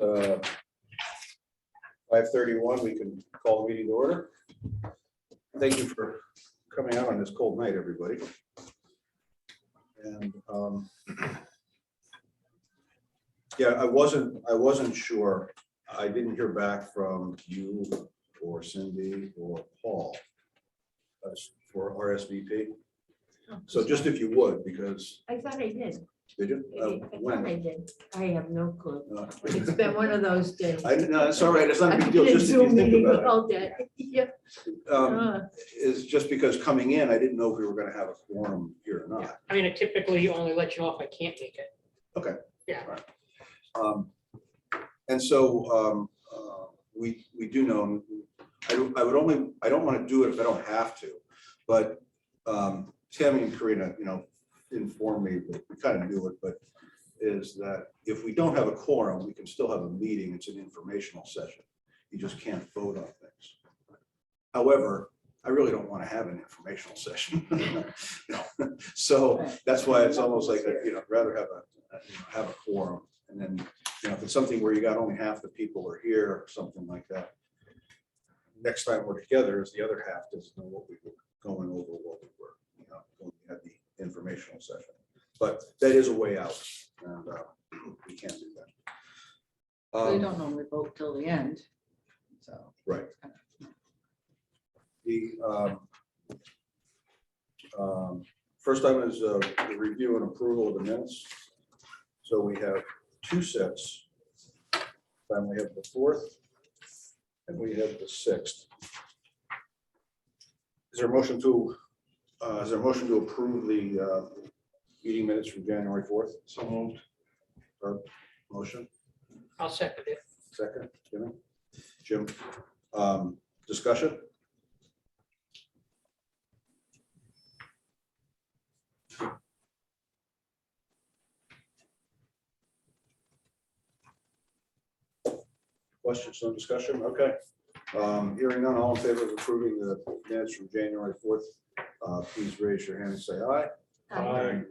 5:31, we can call the meeting to order. Thank you for coming out on this cold night, everybody. And yeah, I wasn't sure. I didn't hear back from you or Cindy or Paul for RSVP. So just if you would, because I thought I did. did you? I thought I did. I have no clue. It's No. been one of those days. I didn't know, it's all right, it's not a I've big deal, been in just if you Zoom think meetings about all day. Yeah. it. Uh, Is just because coming in, I didn't know if we were gonna have a quorum here or Yeah, not. I mean, I typically only let you know if I can't make it. Okay. Yeah. Right. And so we do know, I don't want to do it if I don't have to, but Tammy and Karina, informed me that we kind of knew it, but is that if we don't have a quorum, we can still have a meeting. It's an informational session. You just can't vote on things. However, I really don't want to have an informational session. So that's why it's almost like, rather have a quorum. And then, if it's something where you got only half the people are here, or something like that, next time we're together is the other half doesn't know what we were going over, what we were, when we had the informational session. But that is a way out, and we can't do that. They don't normally vote till the end, so. Right. The first item is the review and approval of the minutes. So we have two sets. Then we have the 4th and we have the 6th. Is there a motion to approve the meeting minutes from January 4th? So moved. Or motion, I'll second it. second, Jim. Discussion? Questions, no discussion? Okay. Hearing none, all in favor of approving the minutes from January 4th, please raise your hand and say aye. Aye.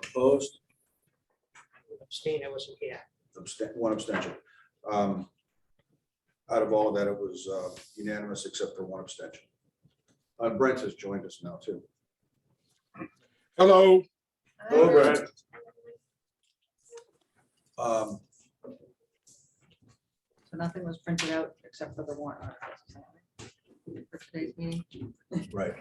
Opposed? Abstain, I wasn't here. One abstention. Out of all of that, it was unanimous except for one abstention. Brent has joined us now too. Hello. Hello, Brent. So nothing was printed out except for the warrant articles for today's meeting. Right.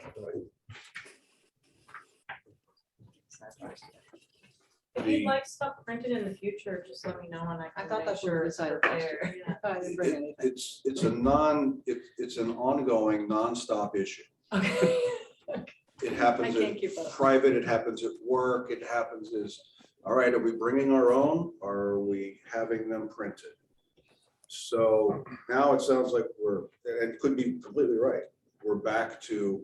If you'd like stuff printed in the future, just let me know and I I can thought make that's what sure we it's decided. prepared. Yeah. I didn't bring anything. It's an ongoing, nonstop issue. Okay. It happens I can't in keep up. private, it happens at work, it happens all right, are we bringing our own or are we having them printed? So now it sounds like and it could be completely right. We're back to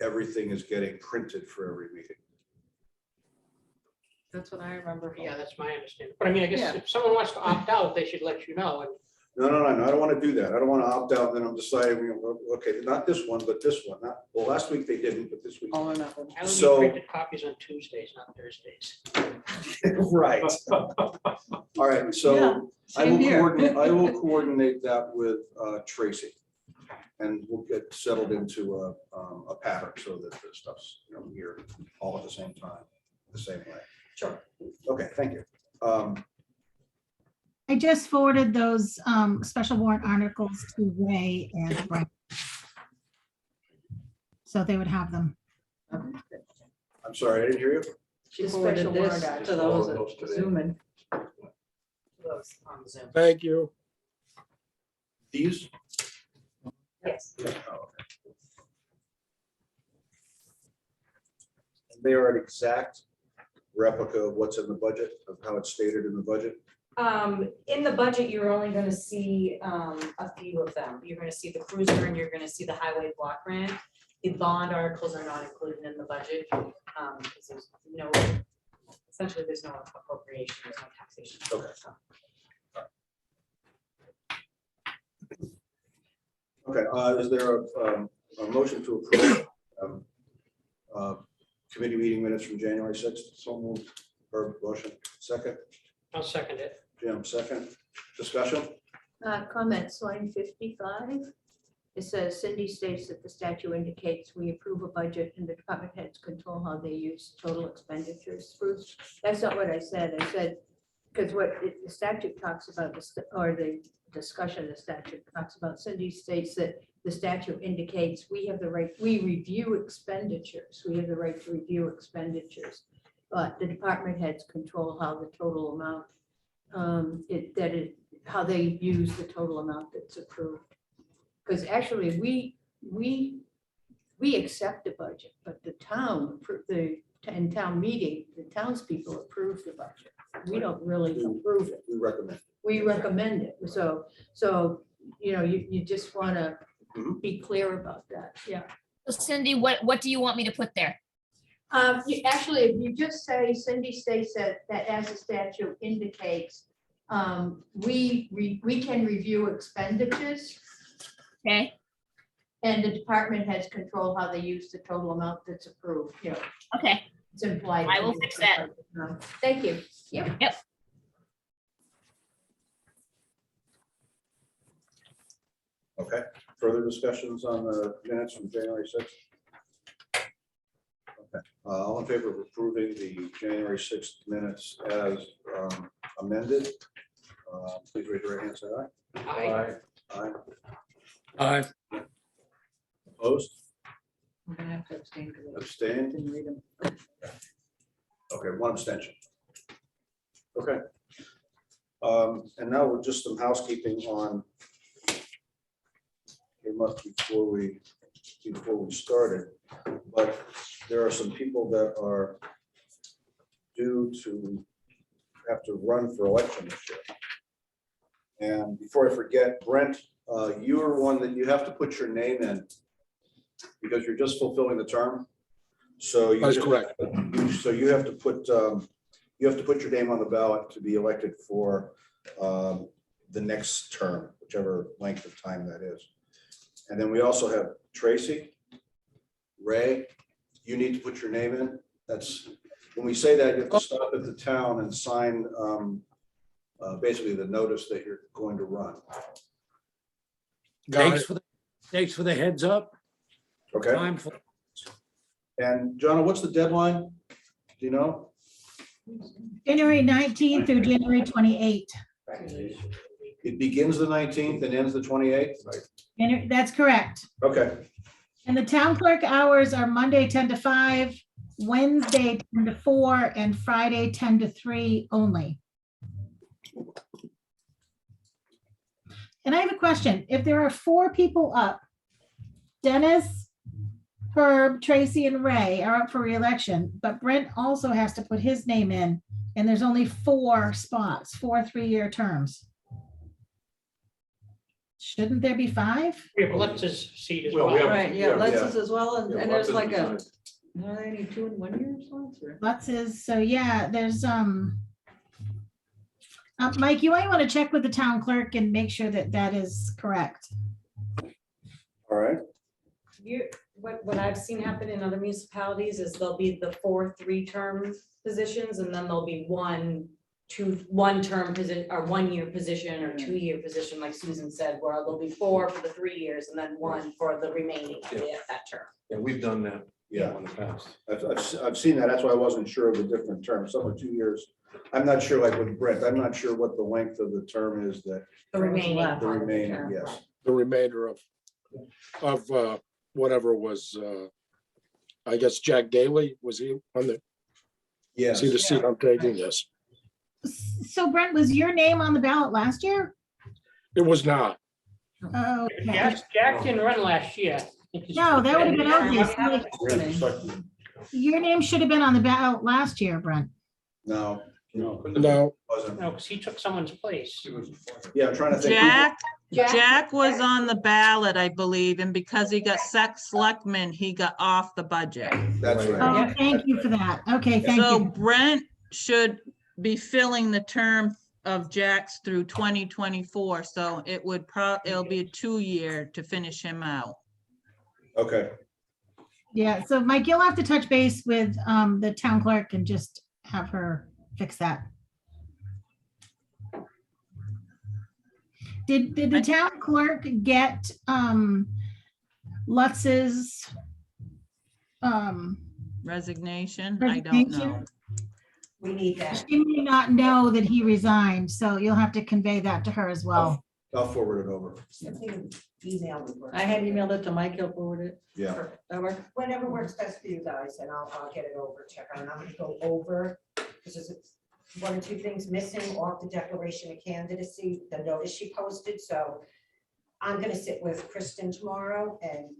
everything is getting printed for every meeting. That's what I remember. Yeah, that's my understanding. But I mean, I guess Yeah. if someone wants to opt out, they should let you know. And No, I don't want to do that. I don't want to opt out, then I'm deciding, okay, not this one, but this one. Well, last week they didn't, but this week. All or nothing. I only So- need printed copies on Tuesdays, not Thursdays. Right. All right, so I Same here. will coordinate that with Tracy. And we'll get settled into a pattern so that the stuff's here all at the same time, the same way. Sure. Okay, thank you. I just forwarded those special warrant articles to Ray and Brent. So they would have them. I'm sorry, I didn't hear you. She The forwarded special this warrant to articles. those Forward those that today. Zoom in. Those on Zoom. Thank you. These? Yes. Oh, okay. They are an exact replica of what's in the budget, of how it's stated in the budget. In the budget, you're only gonna see a few of them. You're gonna see the cruiser and you're gonna see the highway block grant. The bond articles are not included in the budget, because there's essentially there's no appropriation, there's no taxation. Okay. Okay, is there a motion to approve committee meeting minutes from January 6th? So moved. Herb, motion. Second. I'll second it. Jim, second. Discussion? Comments, line 55. It says Cindy states that the statute indicates we approve a budget and the department heads control how they use total expenditures. Bruce, that's not what I said. I said, because the statute talks about, or the discussion of the statute talks about, Cindy states that the statute indicates we have the right, we review expenditures. We have the right to review expenditures. But the department heads control how the total amount, how they use the total amount that's approved. Because actually, we accept the budget, but the town, in town meeting, the townspeople approve the budget. We don't really approve it. We recommend. We recommend it. So, you just want to be clear about that. Yeah. So Cindy, what do you want me to put there? Actually, if you just say Cindy states that as the statute indicates, we can review expenditures. Okay, And the department heads control how they use the total amount that's approved, okay, it's implied. I will fix that. Thank you. Yep. Okay, further discussions on the minutes from January 6th? Okay, all in favor of approving the January 6th minutes as amended? Please raise your right hand, say aye. I, Aye. Aye. Opposed? I'm gonna have to abstain because I Abstained? didn't read them. Okay, one abstention. Okay. And now we're just some housekeeping on before we started, but there are some people that are due to have to run for election this year. And before I forget, Brent, you are one that you have to put your name in because you're just fulfilling the term. So you That's just- correct. So you have to put your name on the ballot to be elected for the next term, whichever length of time that is. And then we also have Tracy, Ray, you need to put your name in. That's, when we say that, you have to stop at the town and sign basically the notice that you're going to run. Got Thanks it. for the, thanks for the heads up. Okay, Time for, and John, what's the deadline? Do you know? January 19th through January 28th. It begins the 19th and ends the 28th? And that's correct. Okay, And the town clerk hours are Monday 10 to 5, Wednesday 10 to 4, and Friday 10 to 3 only. And I have a question. If there are 4 people up, Dennis, Herb, Tracy, and Ray are up for reelection, but Brent also has to put his name in, and there's only 4 spots, 4 3-year terms. Shouldn't there be 5? we have Alexa's seat as Well, well. we have- Right, yeah, yeah, Lexus as well, and Yeah, there's Lexus like a, is are there any 2 and 1 year slots or? Lots is, so yeah, there's, Mike, you might want to check with the town clerk and make sure that that is correct. all right. What I've seen happen in other municipalities is there'll be the 4 3-term positions, and then there'll be 1 term position, or 1-year position, or 2-year position, like Susan said, where there'll be 4 for the 3 years, and then 1 for the remaining of that term. Yeah, we've done that Yeah, in the past. I've seen that. That's why I wasn't sure of the different terms. Some are 2 years. I'm not sure, like with Brent, I'm not sure what the length of the term is that The remaining. left. the part of the remaining, term. yes. The remainder of whatever was, I guess Jack Daly, was he on the, Yes. see the seat I'm taking? Yes. So Brent, was your name on the ballot last year? It was not. Oh, okay. Jack didn't run last year. I think he's- No, that would have been obvious. Yeah, Like, your name should have been on the ballot last year, Brent. No, No, wasn't. No, because he took someone's place. Yeah, I'm trying to think. Jack was on the ballot, I believe, and because he got selectman, he got off the budget. That's right. Oh, thank you for that. Okay, thank So you. Brent should be filling the term of Jack's through 2024, so it'll be a 2-year to finish him out. Okay, Yeah, so Mike, you'll have to touch base with the town clerk and just have her fix that. Did the town clerk get Lutz's Resignation? I don't know. resignation? We need that. She may not know that he resigned, so you'll have to convey that to her as well. I'll forward it over. Email would work. I had emailed it to Mike, he'll forward it. Yeah. That work? Whatever works best for you guys, and I'll get it over to her, and I'm gonna go over, because there's one or two things missing off the declaration of candidacy, the notice she posted, so I'm gonna sit with Kristen tomorrow and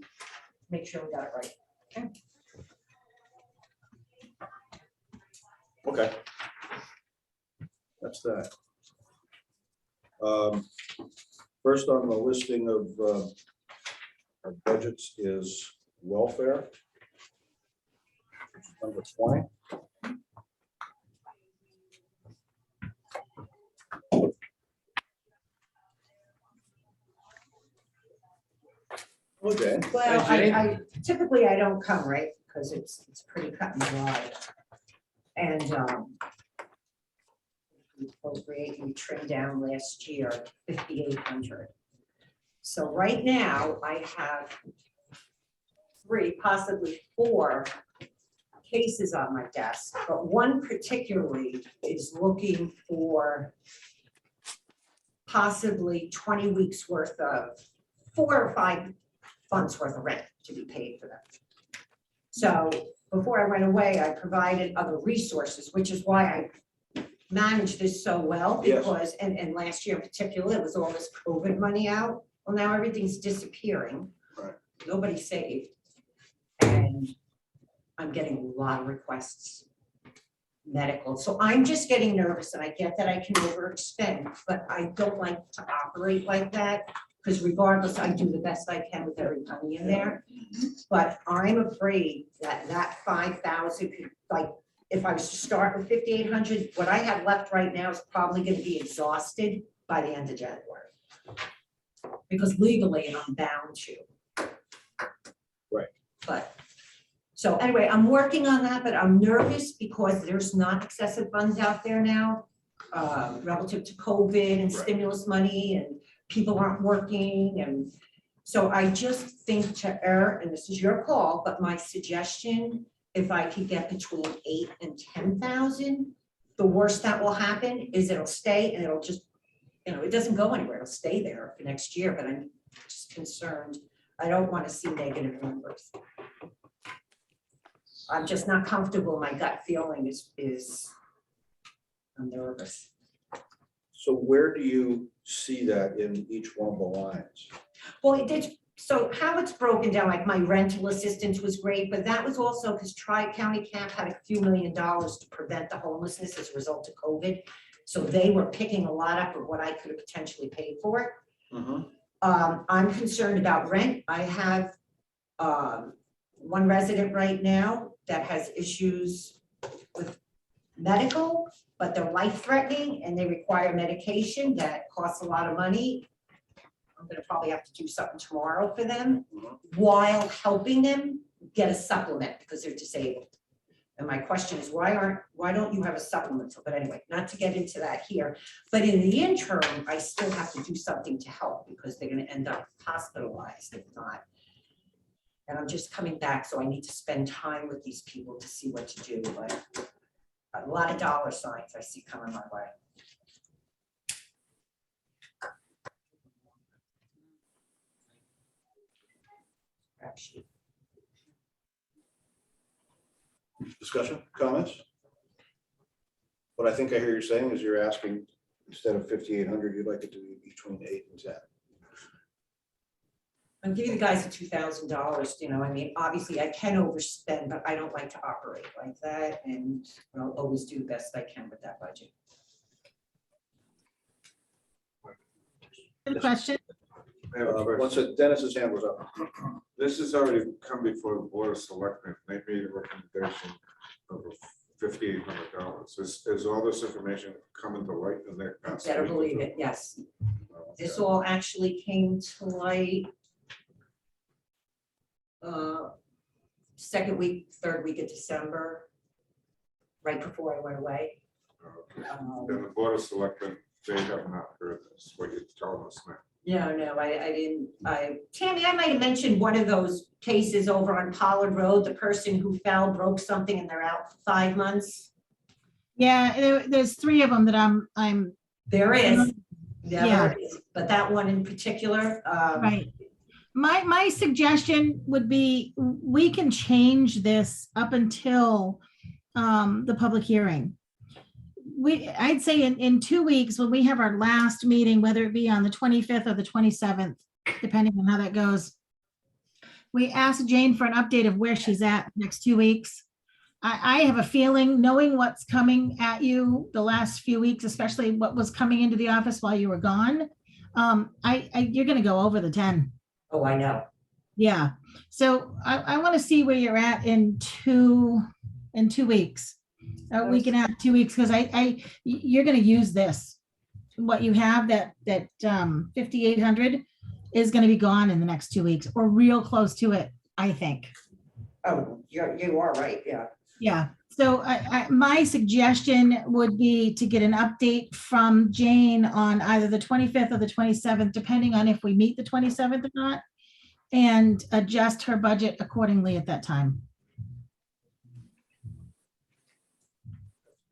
make sure we got it right. Okay. That's that. First on the listing of our budgets is welfare. Number 20. Okay. Well, Hi, Jane. I typically I don't come, right, because it's pretty cut and dry. And we appropriate, we trimmed down last year 5,800. So right now I have 3, possibly 4 cases on my desk, but one particularly is looking for possibly 20 weeks worth of 4 or 5 months worth of rent to be paid for them. So before I went away, I provided other resources, which is why I managed this so well, Yes. because, and last year in particular, it was all this COVID money out. Well, now everything's disappearing. Right. Nobody saved. And I'm getting a lot of requests, medical. So I'm just getting nervous, and I get that I can overexpend, but I don't like to operate like that. Because regardless, I do the best I can with every penny in there. But I'm afraid that that 5,000 could, like, if I was to start with 5,800, what I have left right now is probably gonna be exhausted by the end of January. Because legally, I'm bound to. Right. But, so anyway, I'm working on that, but I'm nervous because there's not excessive funds out there now, relative to COVID and Right. stimulus money, and people aren't working, and so I just think to err, and this is your call, but my suggestion, if I could get between 8 and 10,000, the worst that will happen is it'll stay and it'll just, it doesn't go anywhere, it'll stay there for next year, but I'm just concerned. I don't want to see negative numbers. I'm just not comfortable. My gut feeling is I'm nervous. So where do you see that in each one of the lines? Well, it did, so how it's broken down, like my rental assistance was great, but that was also because Tri-County Camp had a few $1 million to prevent the homelessness as a result of COVID. So they were picking a lot up of what I could have potentially paid for. I'm concerned about rent. I have one resident right now that has issues with medical, but they're life-threatening and they require medication that costs a lot of money. I'm gonna probably have to do something tomorrow for them while helping them get a supplement because they're disabled. And my question is, why don't you have a supplemental? But anyway, not to get into that here, but in the interim, I still have to do something to help because they're gonna end up hospitalized if not. And I'm just coming back, so I need to spend time with these people to see what to do, but a lot of dollar signs I see coming my way. Crap sheet. Discussion, comments? What I think I hear you saying is you're asking, instead of 5,800, you'd like it to be between 8 and 10. I'm giving the guys the $2,000, I mean, obviously I can overspend, but I don't like to operate like that, and I'll always do the best I can with that budget. Good question. I have a question. Once Dennis's hand was up. This has already come before the Board of Selectmen. They made a recommendation of $5,800. Is all this information coming to light in their past? Better week? believe it, yes. Oh, This okay. all actually came to light second week, third week of December, right before I went away. Okay. Then the Board of Selectmen they have not heard this, what you're telling us now. No, I didn't, Tammy, I might have mentioned one of those cases over on Pollard Road, the person who fell, broke something, and they're out for 5 months. Yeah, there's 3 of them that I'm There is. Yeah. There is, but that one in particular, right. My suggestion would be, we can change this up until the public hearing. I'd say in 2 weeks, when we have our last meeting, whether it be on the 25th or the 27th, depending on how that goes, we asked Jane for an update of where she's at the next 2 weeks. I have a feeling, knowing what's coming at you the last few weeks, especially what was coming into the office while you were gone, you're gonna go over the 10. oh, I know. Yeah, so I want to see where you're at in 2 weeks. A week and a half, 2 weeks, because you're gonna use this. What you have, that 5,800 is gonna be gone in the next 2 weeks, or real close to it, I think. Oh, you are right, yeah. Yeah, so my suggestion would be to get an update from Jane on either the 25th or the 27th, depending on if we meet the 27th or not, and adjust her budget accordingly at that time.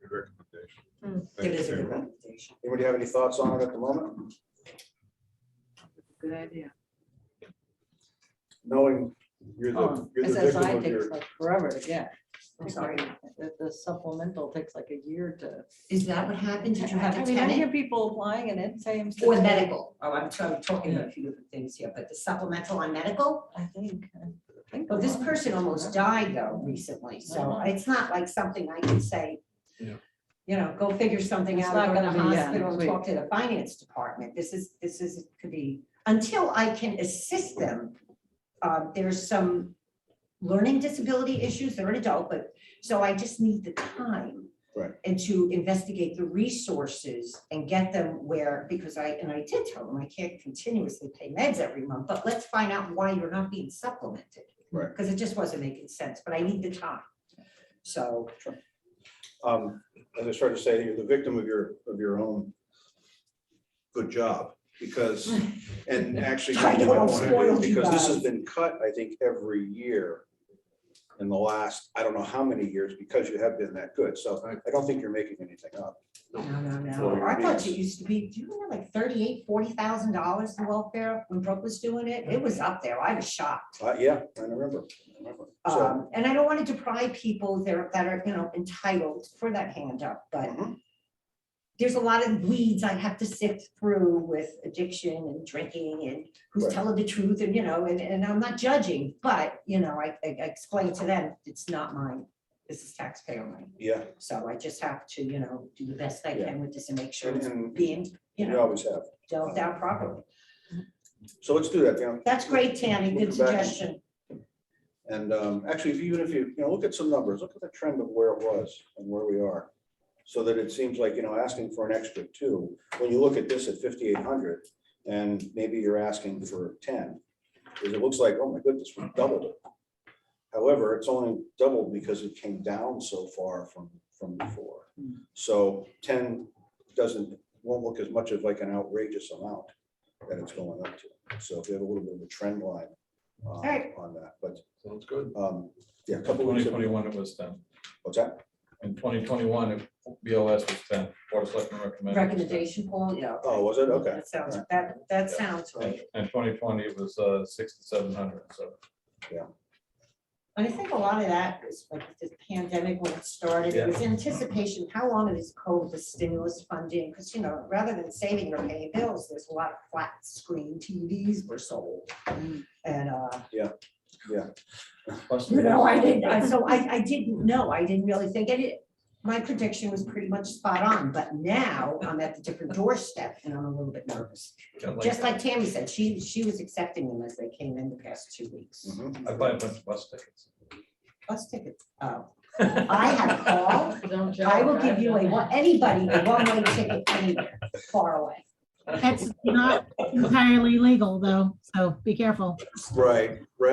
Good recommendation. It Thank is a you. good recommendation. Anybody have any thoughts on it at the moment? Good idea. Knowing you're the victim SSI of takes your, like forever to get. I'm sorry. The supplemental takes like a year to. Is that what happened? Did you have a I mean, I hear tenant? people applying and it saying. Or medical? Oh, I'm talking about a few different things here, but the supplemental on medical? I think. Well, this person almost died though recently, so it's not like something I can say. Yeah. You know, go figure something It's out, not go to the gonna be, hospital and next talk to the finance department. This is, could be, until I can assist them. There's some learning disability issues, they're an adult, but, so I just need the time. Right. And to investigate the resources and get them where, because I did tell them, I can't continuously pay meds every month, but let's find out why you're not being supplemented. Right. Because it just wasn't making sense, but I need the time. So, as I started to say, you're the victim of your own good job, because, and actually, I know, I'm spoiled, you because this has guys. been cut, I think, every year in the last, I don't know how many years, because you have been that good. So I don't think you're making anything up. no, our budget used to be, do you remember like $38,000-$40,000 in welfare when Brooke was doing it? It was up there. I was shocked. Yeah, I remember. So, And I don't want to deprive people that are, entitled for that hand up, but Mhm. there's a lot of weeds I have to sift through with addiction and drinking and who's Right. telling the truth and, and I'm not judging, but, I explain to them, it's not mine. This is taxpayer money. yeah, So I just have to, do the best I can with this and make sure it's and being, you always have. dealt out properly. So let's do that, That's great, Tammy. Good We'll come back. suggestion. And actually, even if you look at some numbers, look at the trend of where it was and where we are. So that it seems like, asking for an extra 2, when you look at this at 5,800 and maybe you're asking for 10, because it looks like, oh my goodness, we doubled it. However, it's only doubled because it came down so far from before. So 10 won't look as much of like an outrageous amount that it's going up to. So if you have a little bit of a trend line right. on that, but Sounds good. yeah, a couple weeks. 2021 it was 10. What's that? In 2021, BLS was 10. Board of Selectmen recommended. Recommendation, Paul, yeah. Oh, was it? Okay. That sounds right. And 2020 it was 6 to 700, so. And I think a lot of that is like the pandemic when it started, it was anticipation, how long is COVID, the stimulus funding? Because, rather than saving or paying bills, there's a lot of flat screen TVs were sold. And, Yeah. I didn't know, I didn't really think it. My prediction was pretty much spot on, but now I'm at the different doorstep and I'm a little bit nervous. Just like Tammy said, she was accepting them as they came in the past 2 weeks. Mhm. I buy a bunch of bus tickets. Bus tickets, oh. I have called, I will give you anybody a one-way ticket anywhere, far away. That's not entirely legal though, so be careful. Right. We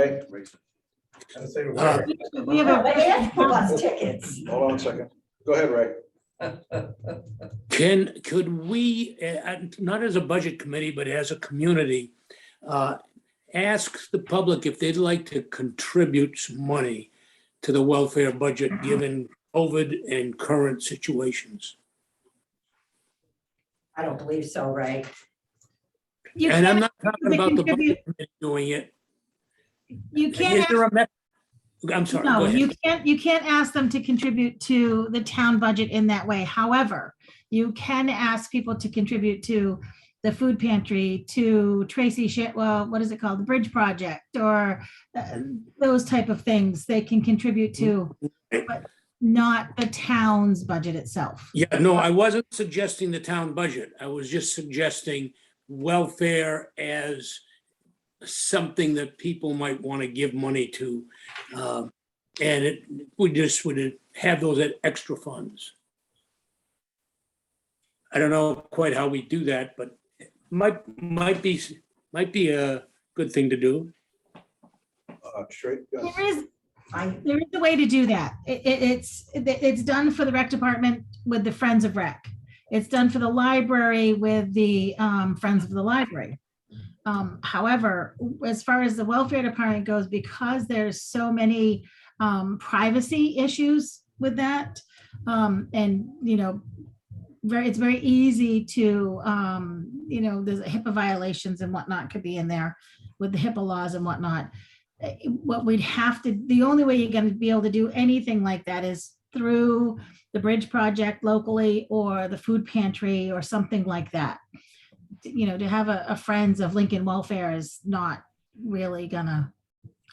have They asked for bus tickets. Hold on a second. Go ahead, Ray. Could we, not as a budget committee, but as a community, ask the public if they'd like to contribute some money to the welfare budget, given COVID and current situations? I don't believe so, Ray. You And I'm can't, not talking they about the contribute- budget committee doing it. you Is can't, there a I'm sorry, go no, ahead. you can't ask them to contribute to the town budget in that way. However, you can ask people to contribute to the food pantry, to Tracy well, what is it called? The Bridge Project, or those type of things they can contribute to, but not the town's budget itself. Yeah, no, I wasn't suggesting the town budget. I was just suggesting welfare as something that people might want to give money to. And we just would have those at extra funds. I don't know quite how we do that, but it might be a good thing to do. Straight. There is a way to do that. It's done for the rec department with the Friends of Rec. It's done for the library with the Friends of the Library. However, as far as the welfare department goes, because there's so many privacy issues with that, and it's very easy to there's HIPAA violations and whatnot could be in there with the HIPAA laws and whatnot. What we'd have to, the only way you're going to be able to do anything like that is through the Bridge Project locally or the food pantry or something like that. To have a Friends of Lincoln Welfare is not really gonna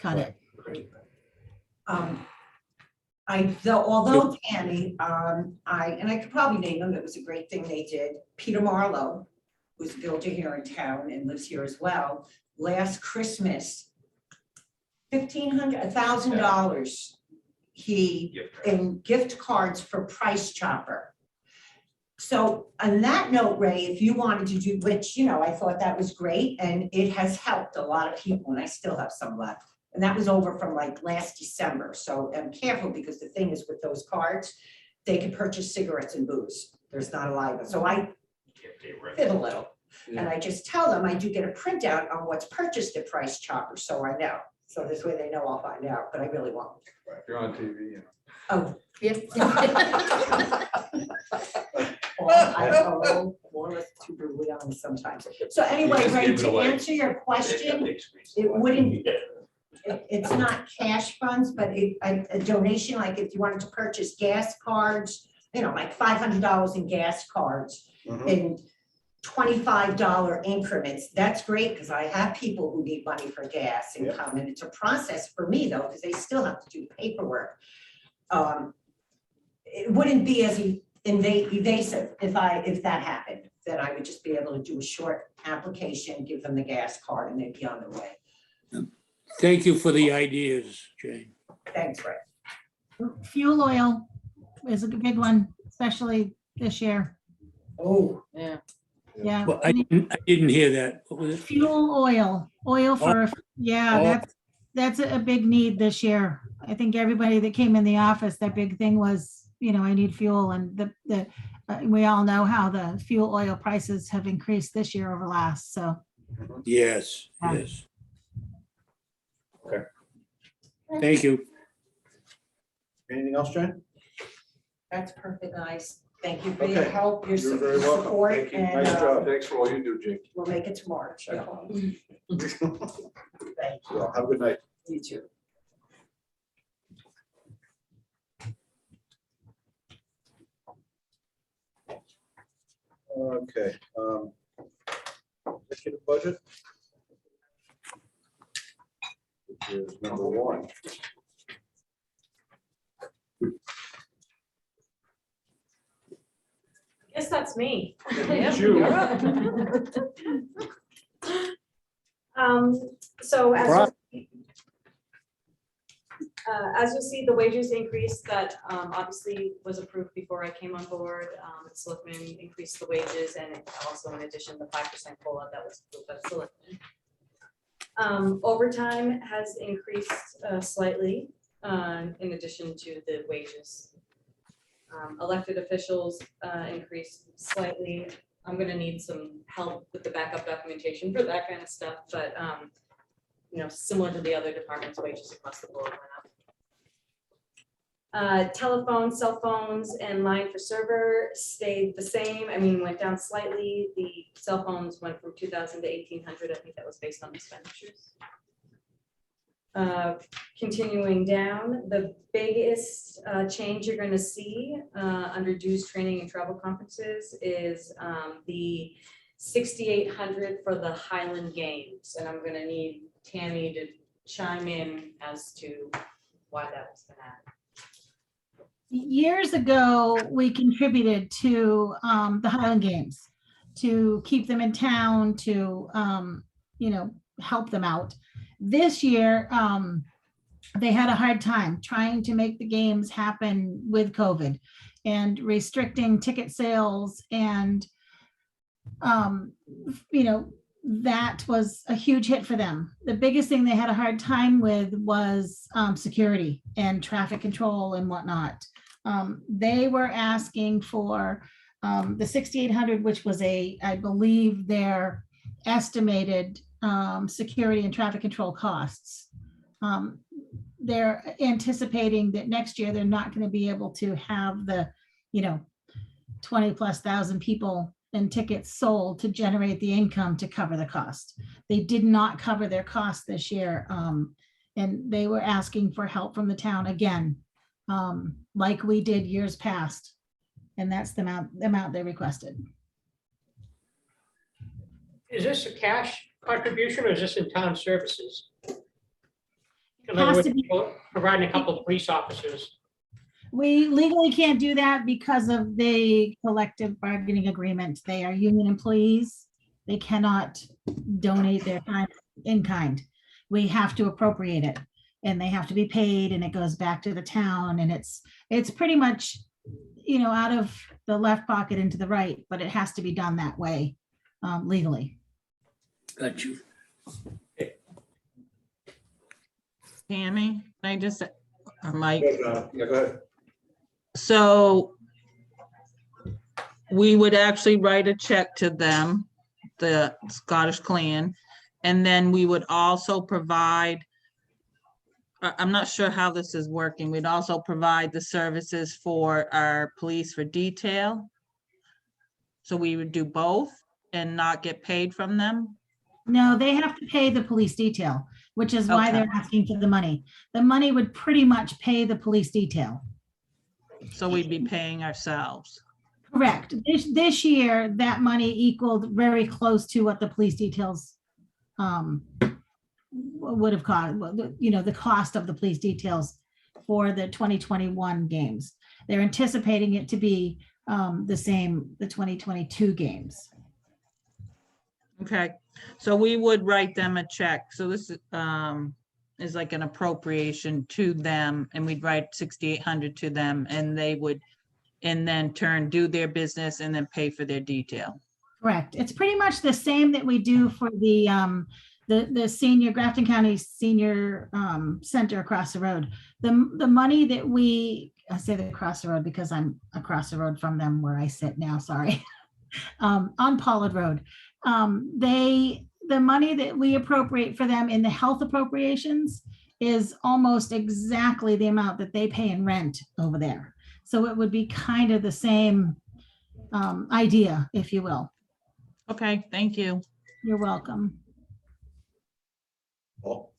cut it. Although Tammy, I could probably name them, it was a great thing they did. Peter Marlowe, who's a builder here in town and lives here as well, last Christmas, $1,000 he in gift cards for Price Chopper. So on that note, Ray, if you wanted to do, which, I thought that was great and it has helped a lot of people and I still have some left. And that was over from like last December. So I'm careful because the thing is with those cards, they can purchase cigarettes and booze. There's not a lot. So I fit a little. And I just tell them I do get a printout on what's purchased at Price Chopper. So I know. So this way they know I'll find out, but I really won't. If you're on TV, Oh. Yep. I know, more or less too brutally honest sometimes. So anyway, just Ray, give it to away. answer your question, it wouldn't, it's not cash funds, but a donation, like if you wanted to purchase gas cards, like $500 in gas cards in $25 increments, that's great, because I have people who need money for gas and come, and it's a process for me though, because they still have to do paperwork. It wouldn't be as evasive if that happened, that I would just be able to do a short application, give them the gas card, and they'd be on their way. Thank you for the ideas, Jane. Thanks, Ray. Fuel oil is a big one, especially this year. Oh, Yeah. Yeah. Well, I didn't hear that. What was it? Fuel oil for, that's a big need this year. I think everybody that came in the office, their big thing was, I need fuel, and we all know how the fuel oil prices have increased this year over last, so. Yes, Yeah. yes. Okay. Thank you. Anything else, Jane? that's perfect, guys. Thank you for your Okay. help, your You're very welcome. support, Thank you. and Nice job. thanks for all you do, Jake. we'll make it to March. Yeah. Thank Well, have a good night. you too. Okay. Executive budget. Which is number one. Yes, that's me. It's you. So Right. as you'll see, the wages increase that obviously was approved before I came on board. The selectmen increased the wages, and also in addition, the 5% COLA that was approved by the selectmen. Overtime has increased slightly in addition to the wages. Elected officials increased slightly. I'm gonna need some help with the backup documentation for that kind of stuff, but similar to the other departments, wages across the board went up. Telephone, cell phones, and line for server stayed the same. I mean, went down slightly. The cell phones went from 2,000 to 1,800. I think that was based on expenditures. Continuing down, the biggest change you're going to see under dues, training, and travel conferences is the 6,800 for the Highland Games, and I'm going to need Tammy to chime in as to why that was going to happen. Years ago, we contributed to the Highland Games to keep them in town, to help them out. This year, they had a hard time trying to make the games happen with COVID and restricting ticket sales, and that was a huge hit for them. The biggest thing they had a hard time with was security and traffic control and whatnot. They were asking for the 6,800, which was I believe their estimated security and traffic control costs. They're anticipating that next year they're not going to be able to have the 20,000+ people and tickets sold to generate the income to cover the cost. They did not cover their costs this year, and they were asking for help from the town again, like we did years past, and that's the amount they requested. Is this a cash contribution or is this in town services? In other words, providing a couple of police officers. We legally can't do that because of the collective bargaining agreement. They are union employees. They cannot donate their time in kind. We have to appropriate it, and they have to be paid, and it goes back to the town, and it's pretty much, out of the left pocket into the right, but it has to be done that way legally. Got you. Tammy, can I just, or Mike? Yeah, go ahead. So we would actually write a check to them, the Scottish Clan, and then we would also provide, I'm not sure how this is working. We'd also provide the services for our police for detail. So we would do both and not get paid from them. No, they have to pay the police detail, which is why Okay. they're asking for the money. The money would pretty much pay the police detail. So we'd be paying ourselves. Correct. This year, that money equaled very close to what the police details would have cost, the cost of the police details for the 2021 games. They're anticipating it to be the same, the 2022 games. Okay, so we would write them a check. So this is like an appropriation to them, and we'd write 6,800 to them, and they would, and then do their business and then pay for their detail. Correct. It's pretty much the same that we do for the senior Grafton County Senior Center across the road. The money that I say that across the road because I'm across the road from them where I sit now, sorry, on Pollard Road. The money that we appropriate for them in the health appropriations is almost exactly the amount that they pay in rent over there. So it would be kind of the same idea, if you will. Okay, thank you. You're welcome. Paul?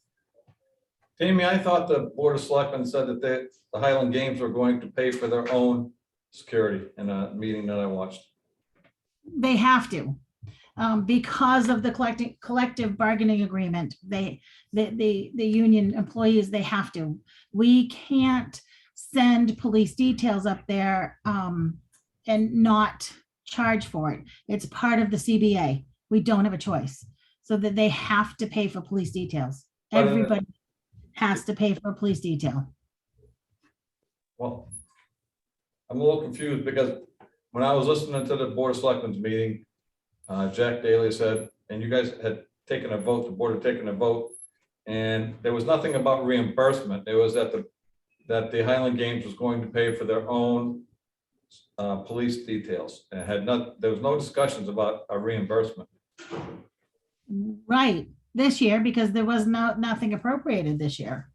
Tammy, I thought the Board of Selectmen said that the Highland Games were going to pay for their own security in a meeting that I watched. They have to, because of the collective bargaining agreement. The union employees, they have to. We can't send police details up there and not charge for it. It's part of the CBA. We don't have a choice. So that they have to pay for police details. Everybody has to pay for a police detail. Well, I'm a little confused because when I was listening to the Board of Selectmen's meeting, Jack Daly said, and you guys had taken a vote, the board had taken a vote, and there was nothing about reimbursement. It was that the Highland Games was going to pay for their own police details and there was no discussions about a reimbursement. Right, this year, because there was nothing appropriated this year.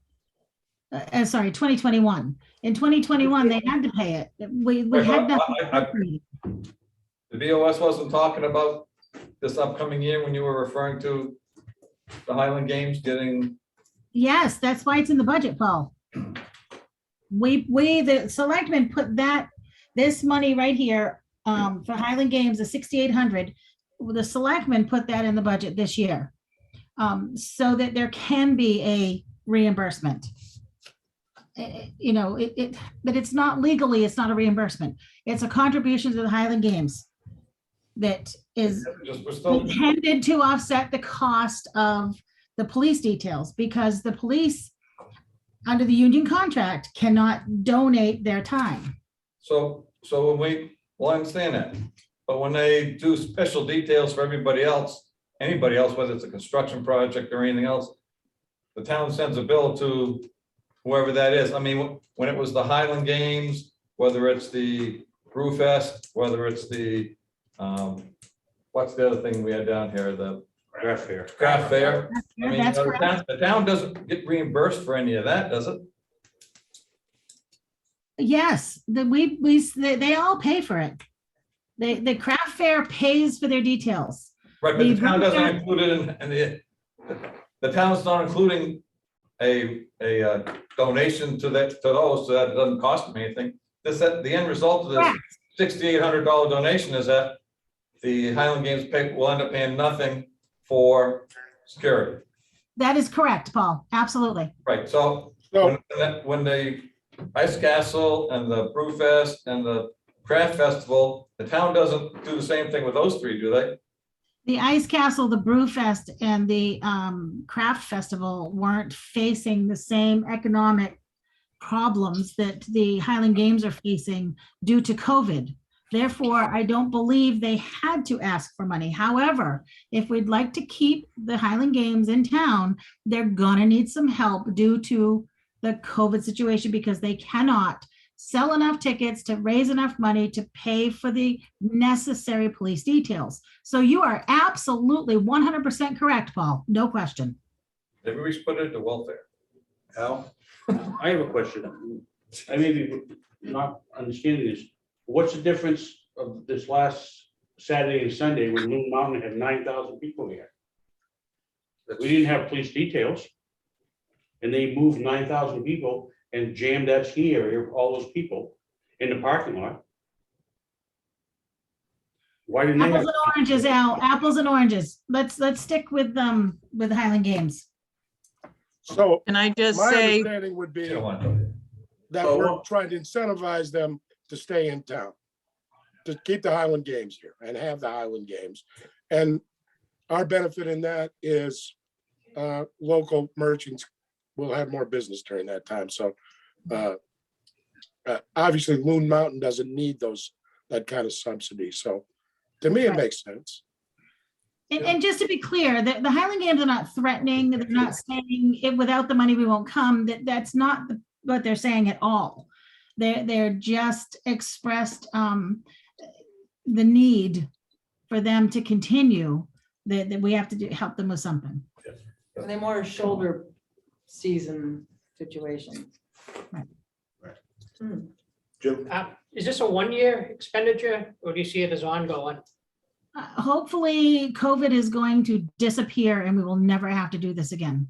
Sorry, 2021. In 2021, they had to pay it. We had nothing. appropriated. The BOS wasn't talking about this upcoming year when you were referring to the Highland Games getting, Yes, that's why it's in the budget, Paul. The selectmen put this money right here, for Highland Games, the 6,800. The selectmen put that in the budget this year. So that there can be a reimbursement. You know, but it's not legally, it's not a reimbursement. It's a contribution to the Highland Games that is we're still, intended to offset the cost of the police details, because the police, under the union contract, cannot donate their time. so when I understand that, but when they do special details for anybody else, whether it's a construction project or anything else, the town sends a bill to whoever that is. I mean, when it was the Highland Games, whether it's the Brewfest, whether it's the, what's the other thing we had down here, the Craft fair. craft fair? I mean, That's correct. the town doesn't get reimbursed for any of that, does it? Yes, they all pay for it. The craft fair pays for their details. Right, but the The town doesn't Brewfest- include it in the town's not including a donation to those, so that it doesn't cost them anything. The end result of this Correct. $6,800 donation is that the Highland Games will end up paying nothing for security. That is correct, Paul. Absolutely. Right, so So, when the Ice Castle and the Brewfest and the Craft Festival, the town doesn't do the same thing with those three, do they? The Ice Castle, the Brewfest, and the Craft Festival weren't facing the same economic problems that the Highland Games are facing due to COVID. Therefore, I don't believe they had to ask for money. However, if we'd like to keep the Highland Games in town, they're gonna need some help due to the COVID situation, because they cannot sell enough tickets to raise enough money to pay for the necessary police details. So you are absolutely 100% correct, Paul. No question. Maybe we should put it to welfare. Al? I have a question. I may be not understanding this. What's the difference of this last Saturday and Sunday when Moon Mountain had 9,000 people here? We didn't have police details. And they moved 9,000 people and jammed that ski area, all those people in the parking lot. Why didn't they Apples have? and oranges, Al, apples and oranges. Let's stick with Highland Games. so Can I just my say, understanding would be You don't want to. that So we're what- trying to incentivize them to stay in town, to keep the Highland Games here and have the Highland Games. And our benefit in that is local merchants will have more business during that time. So obviously Loon Mountain doesn't need that kind of subsidy. So to me, it makes sense. And just to be clear, the Highland Games are not threatening, they're not saying without the money, we won't come. That's not what they're saying at all. They're just expressed the need for them to continue, that we have to help them with something. Are they more shoulder season situations? Jim? Is this a one-year expenditure or do you see it as ongoing? Hopefully, COVID is going to disappear and we will never have to do this again.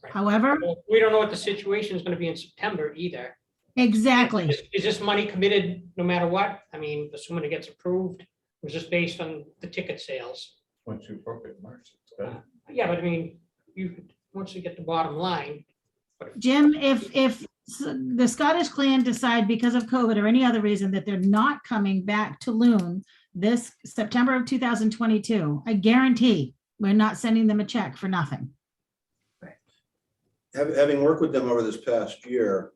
However, Well, we don't know what the situation is going to be in September either. exactly. Is this money committed no matter what? I mean, assuming it gets approved, or is this based on the ticket sales? Once you appropriate March. it's better. Yeah, but I mean, once you get the bottom line. Jim, if the Scottish clan decide because of COVID or any other reason that they're not coming back to Loon this September of 2022, I guarantee we're not sending them a check for nothing. Having worked with them over this past year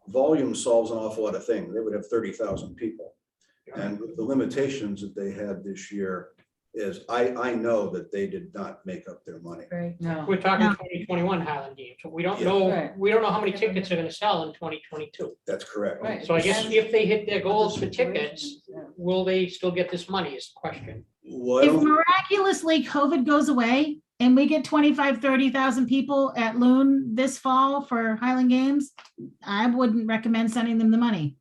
volume solves an awful lot of things. They would have 30,000 people. And with the limitations that they had this year, is I know that they did not make up their money. Right. No. We're talking No. 2021 Highland Games. So we don't Yeah. know, Right. we don't know how many tickets are gonna sell in 2022. That's correct. Right. So I guess if they hit their goals for What the situation tickets, is, yeah. will they still get this money is the question. Well, I If don't- miraculously COVID goes away and we get 25, 30,000 people at Loon this fall for Highland Games, I wouldn't recommend sending them the money.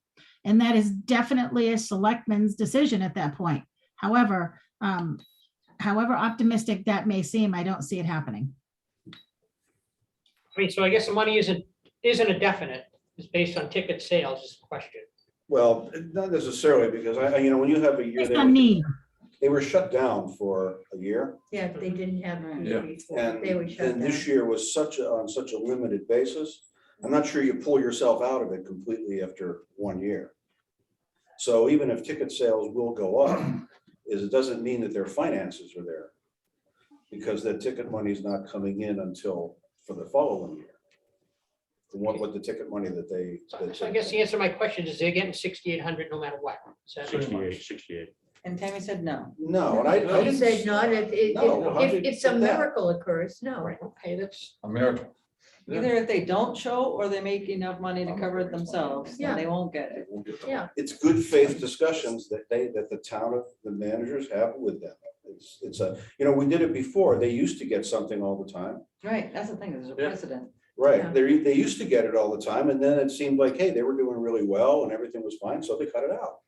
And that is definitely a selectman's decision at that point. However, however optimistic that may seem, I don't see it happening. I mean, so I guess the money isn't a definite, it's based on ticket sales is the question. Well, not necessarily, because when you have a year, Based on need. they were shut down for a year. Yeah, they didn't have. Right. it Yeah. before. And They were shut and this down. year was on such a limited basis. I'm not sure you pull yourself out of it completely after 1 year. So even if ticket sales will go up, it doesn't mean that their finances are there. Because the ticket money is not coming in until for the following year. What the ticket money that they. So I guess the answer to my question is they're getting 6,800 no matter what. Is that- 68. And Tammy said no. No, and I He didn't. said not No, how did you if some get that? miracle occurs, no. Right, okay, that's, A miracle. Either if they don't show or they make enough money to cover it themselves, then Yeah. they won't get it. Yeah. It's good faith discussions that the town of the managers have with them. It's we did it before. They used to get something all the time. Right, that's the thing, there's a Yeah. precedent. Right, Yeah. they used to get it all the time, and then it seemed like, hey, they were doing really well and everything was fine, so they cut it out.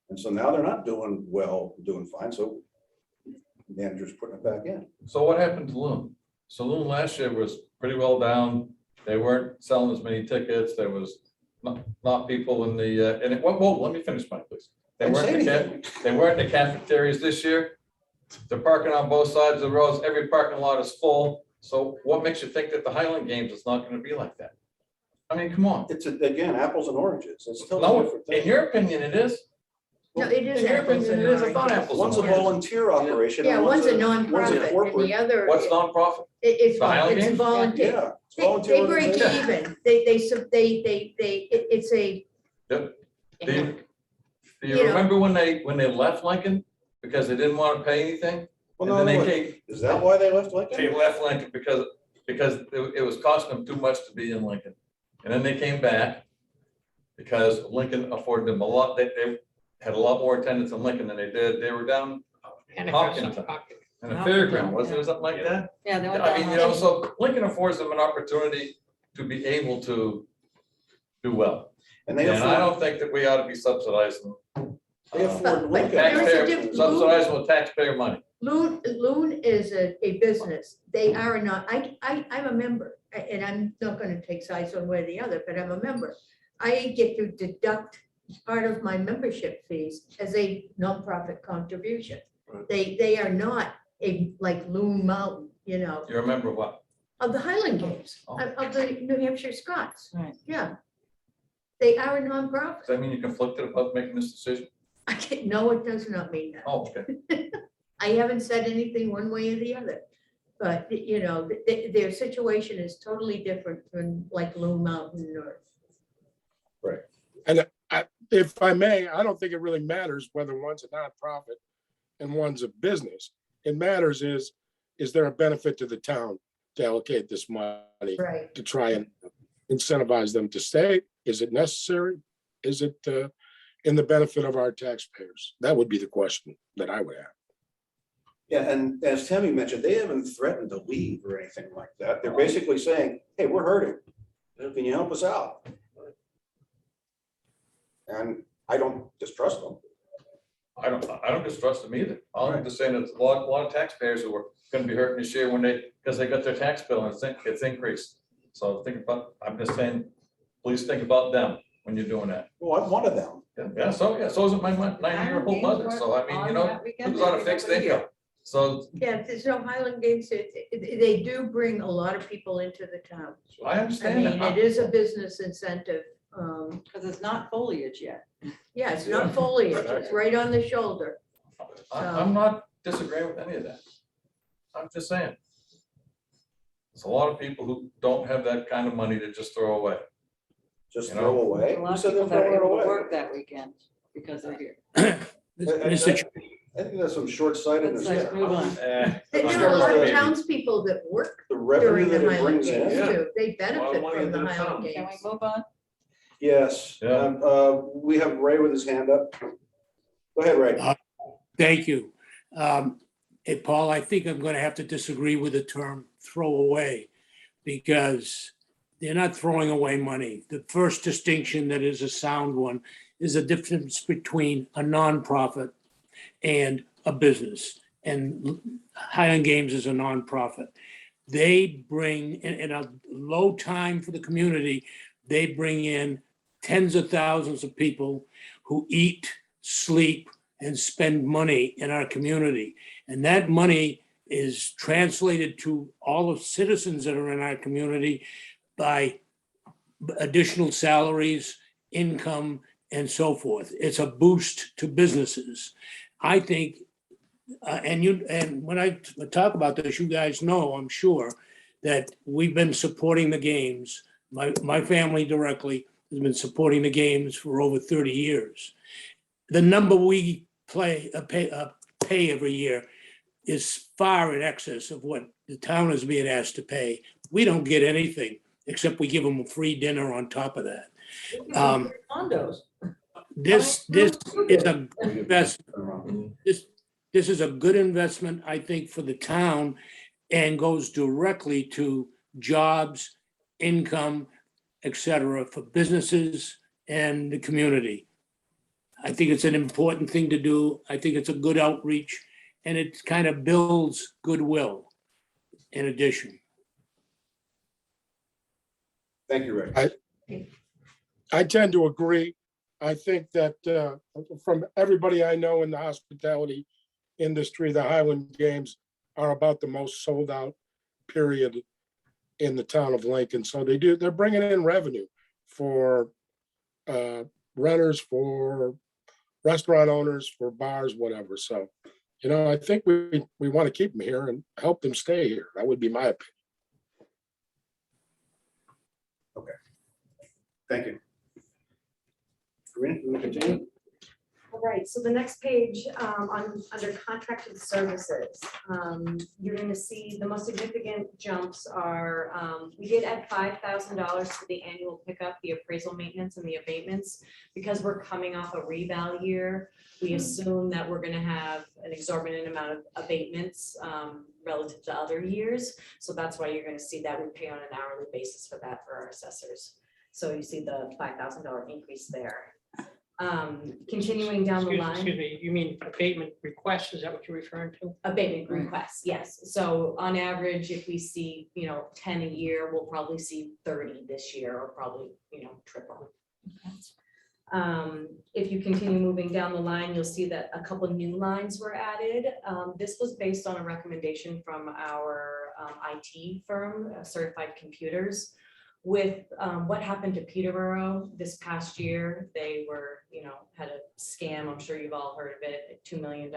And so now they're not doing well, doing fine, so managers putting it back in. So what happened to Loon? So Loon last year was pretty well down. They weren't selling as many tickets. There was not people in the, and it, whoa, let me finish mine, please. They Didn't weren't say in the anything. they weren't in the cafeterias this year. They're parking on both sides of the roads. Every parking lot is full. So what makes you think that the Highland Games is not gonna be like that? I mean, come on. It's again, apples and oranges. It's still a No, different in thing. your opinion, it is. No, it is In your apples opinion, and it is. I thought oranges. apples One's a and oranges. volunteer operation. Yeah, and one's a one's nonprofit and corporate. the other. What's nonprofit? It's The Highland it's Games? volunteer. Yeah. it's They volunteer break organization. even. It's a. Yep. Do you You know. remember when they left Lincoln because they didn't want to pay anything? Well, And then no, they no, came, is that why they left Lincoln? they left Lincoln because it was costing them too much to be in Lincoln. And then they came back because Lincoln afforded them a lot. They had a lot more attendance in Lincoln than they did. They were down and Hopkins. in the fairground, wasn't it, something like that? Yeah, they went I mean, down. so Lincoln affords them an opportunity to be able to do well. And they And I afford, don't think that we ought to be subsidizing. they afford But Lincoln. there is a Taxpayer, difference. subsidizing with taxpayer money. Loon is a business. They are not, I'm a member, and I'm not gonna take sides one way or the other, but I'm a member. I get to deduct part of my membership fees as a nonprofit contribution. Right. They are not like Loon Mountain, You remember what? of the Highland Games, Oh. of the New Hampshire Scots. Right. Yeah. They are a nonprofit. Does that mean you're conflicted about making this decision? No, it does not mean that. Oh, okay. I haven't said anything one way or the other. But, their situation is totally different than like Loon Mountain or. If I may, I don't think it really matters whether one's a nonprofit and one's a business. It matters is there a benefit to the town to allocate this money Right. to try and incentivize them to stay? Is it necessary? Is it in the benefit of our taxpayers? That would be the question that I would have. Yeah, and as Tammy mentioned, they haven't threatened to leave or anything like that. They're basically saying, hey, we're hurting. Can you help us out? And I don't distrust them. I don't distrust them either. I'm just saying it's a lot of taxpayers who are gonna be hurting this year because they got their tax bill and it's increased. So I'm just saying, please think about them when you're doing that. Well, I'm one of them. Yeah, so is my 90-year-old mother. So I mean, who's on a fixed income. So Yeah, there's no Highland Games. They do bring a lot of people into the town. I I understand mean, that. it is a business incentive. Because it's not foliage yet. Yeah, it's not foliage. It's right on the shoulder. I'm not disagreeing with any of that. I'm just saying. There's a lot of people who don't have that kind of money to just throw away. Just You know? throw away. A Who lot of said they're people that are throwing it able to away? work that weekend because they're here. Mr. Ch- I think that's some short-sightedness Let's there. move on. There As are far a as lot of the- townspeople that work The revenue during that the it Highland brings in. Games too. They Lot of benefit money from the into the Highland town. Can Games. we move on? Yes, Yeah. we have Ray with his hand up. Go ahead, Ray. Thank you. Hey, Paul, I think I'm going to have to disagree with the term throw away because they're not throwing away money. The first distinction that is a sound one is the difference between a nonprofit and a business. And Highland Games is a nonprofit. They bring, in a low time for the community, they bring in tens of thousands of people who eat, sleep, and spend money in our community. And that money is translated to all the citizens that are in our community by additional salaries, income, and so forth. It's a boost to businesses. I think, and when I talk about this, you guys know, I'm sure, that we've been supporting the games. My family directly has been supporting the games for over 30 years. The number we pay every year is far in excess of what the town is being asked to pay. We don't get anything except we give them a free dinner on top of that. Condos. This is a good investment. This is a good investment, I think, for the town and goes directly to jobs, income, et cetera, for businesses and the community. I think it's an important thing to do. I think it's a good outreach and it kind of builds goodwill in addition. Thank you, Ray. I tend to agree. I think that from everybody I know in the hospitality industry, the Highland Games are about the most sold out period in the town of Lincoln. So they're bringing in revenue for renters, for restaurant owners, for bars, whatever. So, I think we want to keep them here and help them stay here. That would be my opinion. Thank you. Corinne, you want to continue? All right, so the next page, under contracted services, you're gonna see the most significant jumps are, we did add $5,000 to the annual pickup, the appraisal maintenance and the abatements. Because we're coming off a reval year, we assume that we're gonna have an exorbitant amount of abatements, relative to other years. So that's why you're gonna see that we pay on an hourly basis for that for our assessors. So you see the $5,000 increase there. Continuing down the line. Excuse me, you mean abatement requests, is that what you're referring to? Abatement requests, yes. So on average, if we see, 10 a year, we'll probably see 30 this year or probably, triple. If you continue moving down the line, you'll see that a couple new lines were added. This was based on a recommendation from our IT firm, Certified Computers. With what happened to Peterborough this past year, they were, had a scam. I'm sure you've all heard of it, $2 million.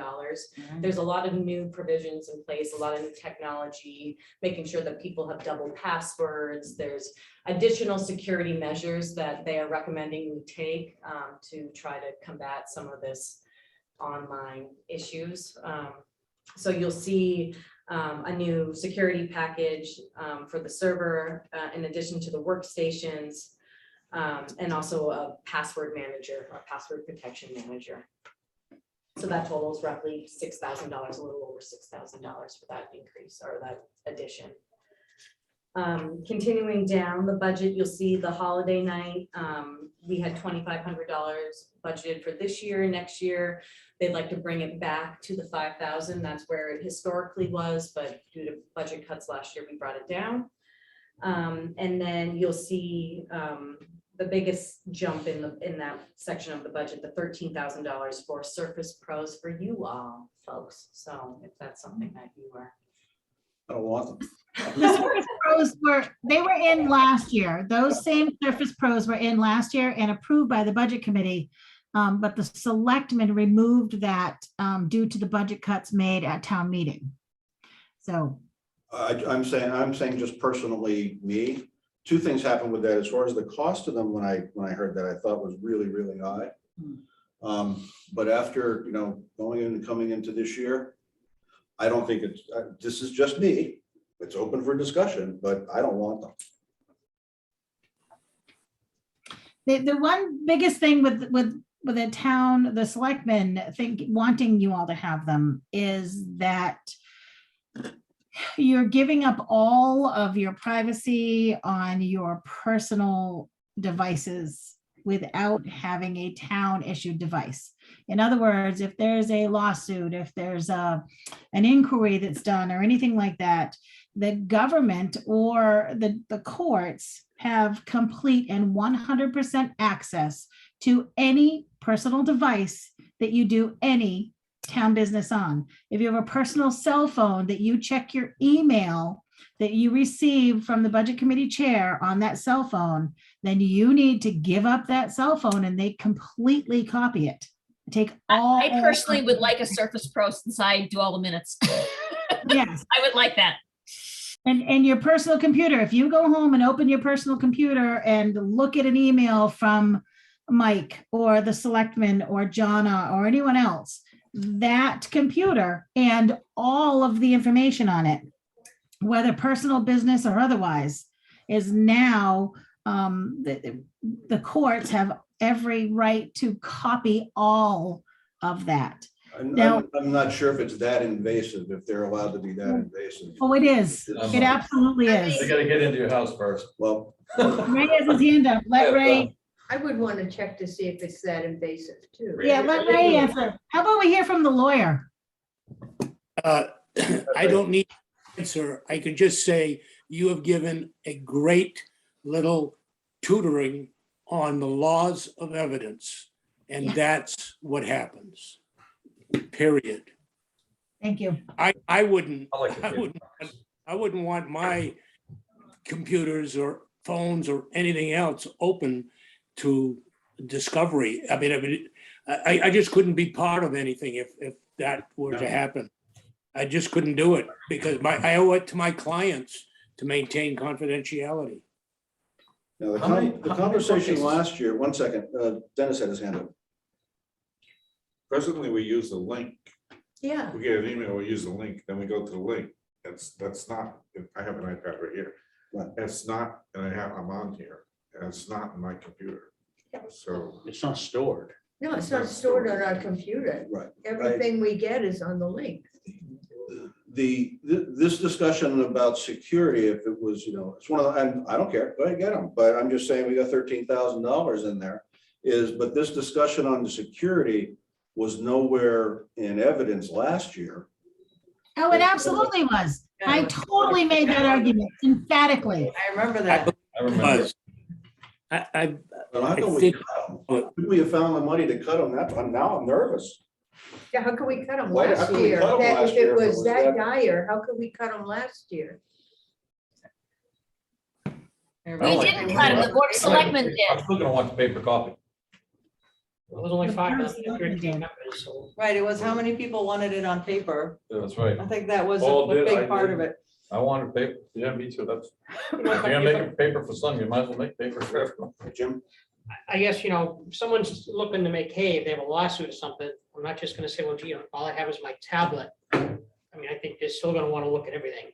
There's a lot of new provisions in place, a lot of new technology, making sure that people have double passwords. There's additional security measures that they are recommending we take to try to combat some of this online issues. So you'll see a new security package for the server, in addition to the workstations, and also a password manager, or password protection manager. So that totals roughly $6,000, a little over $6,000 for that increase or that addition. Continuing down the budget, you'll see the holiday night. We had $2,500 budgeted for this year. Next year, they'd like to bring it back to the 5,000. That's where it historically was, but due to budget cuts last year, we brought it down. And then you'll see the biggest jump in that section of the budget, the $13,000 for Surface Pros for you all folks. So if that's something that you are. I don't want them. The Surface Pros they were in last year. Those same Surface Pros were in last year and approved by the budget committee. But the selectmen removed that due to the budget cuts made at town meeting. So. I'm saying just personally, me, two things happened with that. As far as the cost of them, when I heard that, I thought was really, really high. But after, going in and coming into this year, I don't think it's, this is just me. It's open for discussion, but I don't want them. The one biggest thing with the town, the selectmen wanting you all to have them is that you're giving up all of your privacy on your personal devices without having a town issued device. In other words, if there's a lawsuit, if there's an inquiry that's done or anything like that, the government or the courts have complete and 100% access to any personal device that you do any town business on. If you have a personal cell phone that you check your email that you receive from the budget committee chair on that cell phone, then you need to give up that cell phone and they completely copy it. Take all. I personally would like a Surface Pro since I do all the minutes. Yes. I would like that. And your personal computer, if you go home and open your personal computer and look at an email from Mike or the selectman or Jonna or anyone else, that computer and all of the information on it, whether personal, business, or otherwise, is now, the courts have every right to copy all of that. Now- I'm not sure if it's that invasive, if they're allowed to be that invasive. Oh, it is. It absolutely is. They gotta get into your house first. Well, Ray has his hand up. Let Ray, I would want to check to see if it's that invasive too. yeah, let Ray answer. How about we hear from the lawyer? I don't need an answer. I could just say you have given a great little tutoring on the laws of evidence, and Yeah. that's what happens. Period. Thank you. I wouldn't, I like the I wouldn't want my computers or phones or anything else open to discovery. I just couldn't be part of anything if that were to happen. I just couldn't do it because I owe it to my clients to maintain confidentiality. now How many conversation cases? last year, one second, Dennis had his hand up. Presently, we use the link. Yeah, We get an email, we use the link, then we go to the link. That's not, I have an iPad right here. Right. It's not, and I'm on here, and it's not in my computer. So, It's not stored. no, it's not stored on our computer. Right. Everything we get is on the link. This discussion about security, if it was, it's one of the, and I don't care, go ahead, get them, but I'm just saying we got $13,000 in there. But this discussion on the security was nowhere in evidence last year. Oh, it absolutely was. I totally made that argument emphatically. I remember that. I remember. Because I But how come we think- cut them? Couldn't we have found the money to cut them? Now I'm nervous. Yeah, how could we cut them Why- how last could we year? cut 'em That- last If year it if it was was that that- dire, how could we cut them last year? We didn't cut them, the board of selectmen I'm did. still gonna want the paper copy. It was only The 513 person- members, so. Right, it was how many people wanted it on paper. Yeah, that's right. I think that was All a did, I big part did. of it. I wanted paper. Yeah, me too. That's, You if know, you're if gonna I- make a paper for some, you might as well make paper for everyone. Jim? I guess, if someone's looking to make hay, if they have a lawsuit or something, I'm not just gonna say, well, gee, all I have is my tablet. I think they're still gonna wanna look at everything.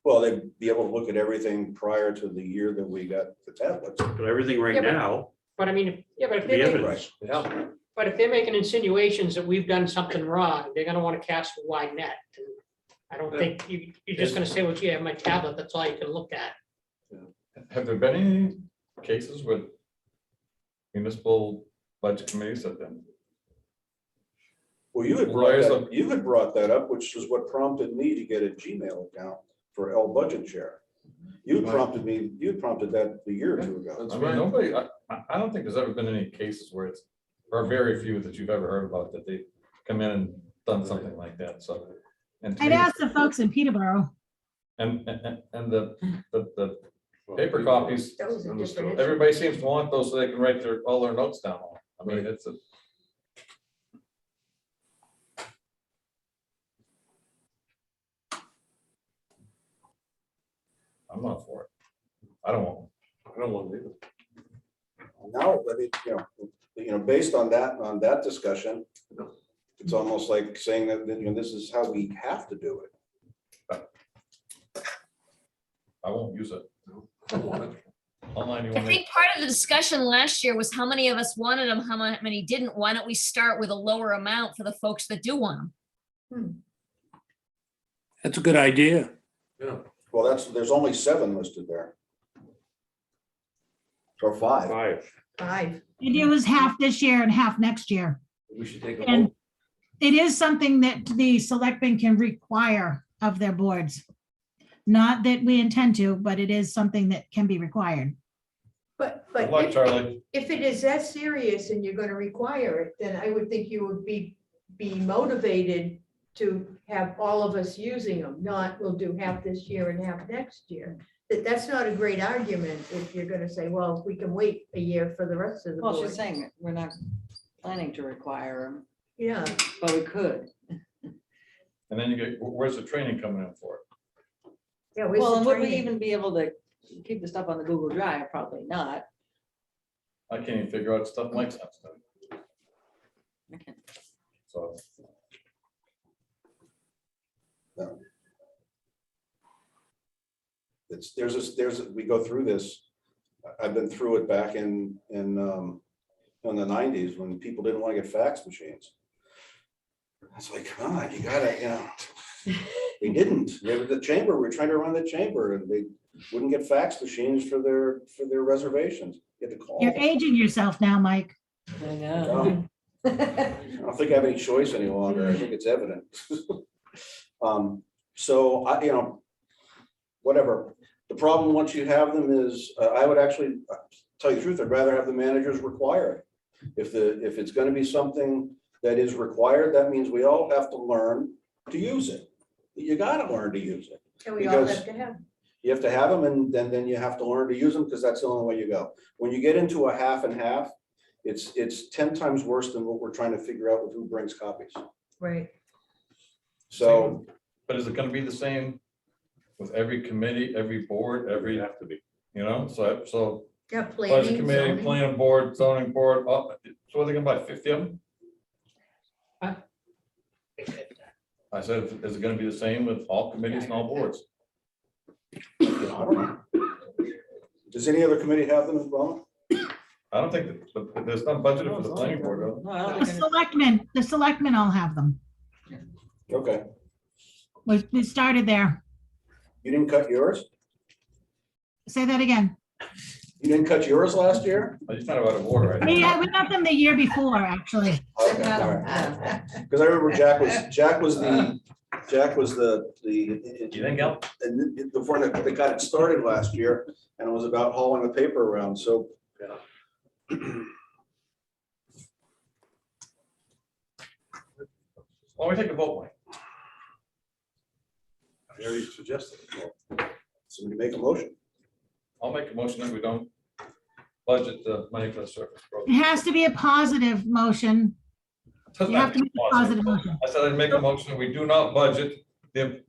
Well, they'd be able to look at everything prior to the year that we got the tablets. But everything right Yeah, but- now, But but if the they're making, evidence. Yeah. but if they're making insinuations that we've done something wrong, they're gonna wanna cast a wide net. And I don't think you're just gonna say, well, gee, I have my tablet, that's all you can look at. Have there been any cases with municipal budget committees that then? Well, you had brought that up, which is what prompted me to get a Gmail account for L Budget Share. You had prompted that a year or two ago. I mean, nobody, I don't think there's ever been any cases where it's, or very few that you've ever heard about that they come in and done something like that, so. And to I'd me, ask the folks in Peterborough. and the paper copies, That was a different issue. everybody seems to want those so they can write all their notes down on. I mean, it's a. I'm not for it. I don't want. I don't want to. Now, based on that discussion, it's almost like saying that, this is how we have to do it. I won't use it. I want it. All I 91. think part of the discussion last year was how many of us wanted them, how many didn't. Why don't we start with a lower amount for the folks that do want them? That's a good idea. Yeah, Well, there's only 7 listed there. Or 5. 5. 5. It was half this year and half next year. We should take a And vote. it is something that the selectmen can require of their boards. Not that we intend to, but it is something that can be required. But Good luck, Charlie. if it is that serious and you're gonna require it, then I would think you would be motivated to have all of us using them, not we'll do half this year and half next year. That's not a great argument if you're gonna say, well, we can wait a year for the rest of the Well, board. she's saying we're not planning to require them, Yeah, but we could. And then you get, where's the training coming in for it? yeah. where's Well, the and would we training? even be able to keep the stuff on the Google Drive? Probably not. I can't even figure out stuff Mike's not studying. Okay. So We go through this. I've been through it back in the 90s when people didn't want to get fax machines. It's like, come on, you gotta, they didn't. They were the chamber, we were trying to run the chamber and they wouldn't get fax machines for their reservations. You had to call. You're aging yourself now, Mike. I know. I don't think I have any choice any longer. I think it's evident. So whatever. The problem, once you have them, is I would actually tell you the truth, I'd rather have the managers require it. If it's going to be something that is required, that means we all have to learn to use it. You got to learn to use it. And we all because- have to have. You have to have them, and then you have to learn to use them, because that's the only way you go. When you get into a half and half, it's 10 times worse than what we're trying to figure out with who brings copies. Right. So, but is it gonna be the same with every committee, every board, every, Have to be. so Yeah, budget planning, committee, zoning. planning board, zoning board, so are they gonna buy 50 of them? I said, is it gonna be the same with all committees and all boards? I don't know. Does any other committee have them as well? I don't think that there's not budgeted for the planning board, though. No, I don't The think the selectmen all have them. Okay. We started there. You didn't cut yours? Say that again. You didn't cut yours last year? I just kind of out of order, right? We got them the year before, actually. Okay, all right. Because I remember Jack was the. You think, Al? And before they got it started last year, and it was about hauling the paper around, so. Why don't we take a vote, Mike? I already suggested. Somebody make a motion. I'll make a motion that we don't budget the money for the surface road. It has to be a positive motion. Doesn't You have to matter. make a positive motion. I said I'd make a motion that we do not budget the,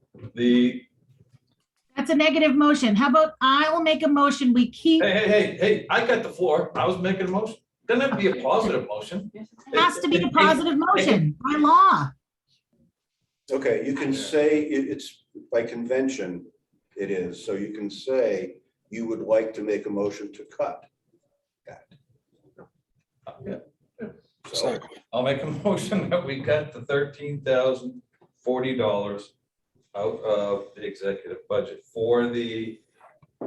That's a negative motion. How about I will make a motion, we keep, hey, I got the floor. I was making a motion. Doesn't have to be a positive motion. it has to be a positive motion by law. Okay, you can say it's by convention, it is, so you can say you would like to make a motion to cut that. Yeah. So, I'll make a motion that we cut the $13,040 out of the executive budget for the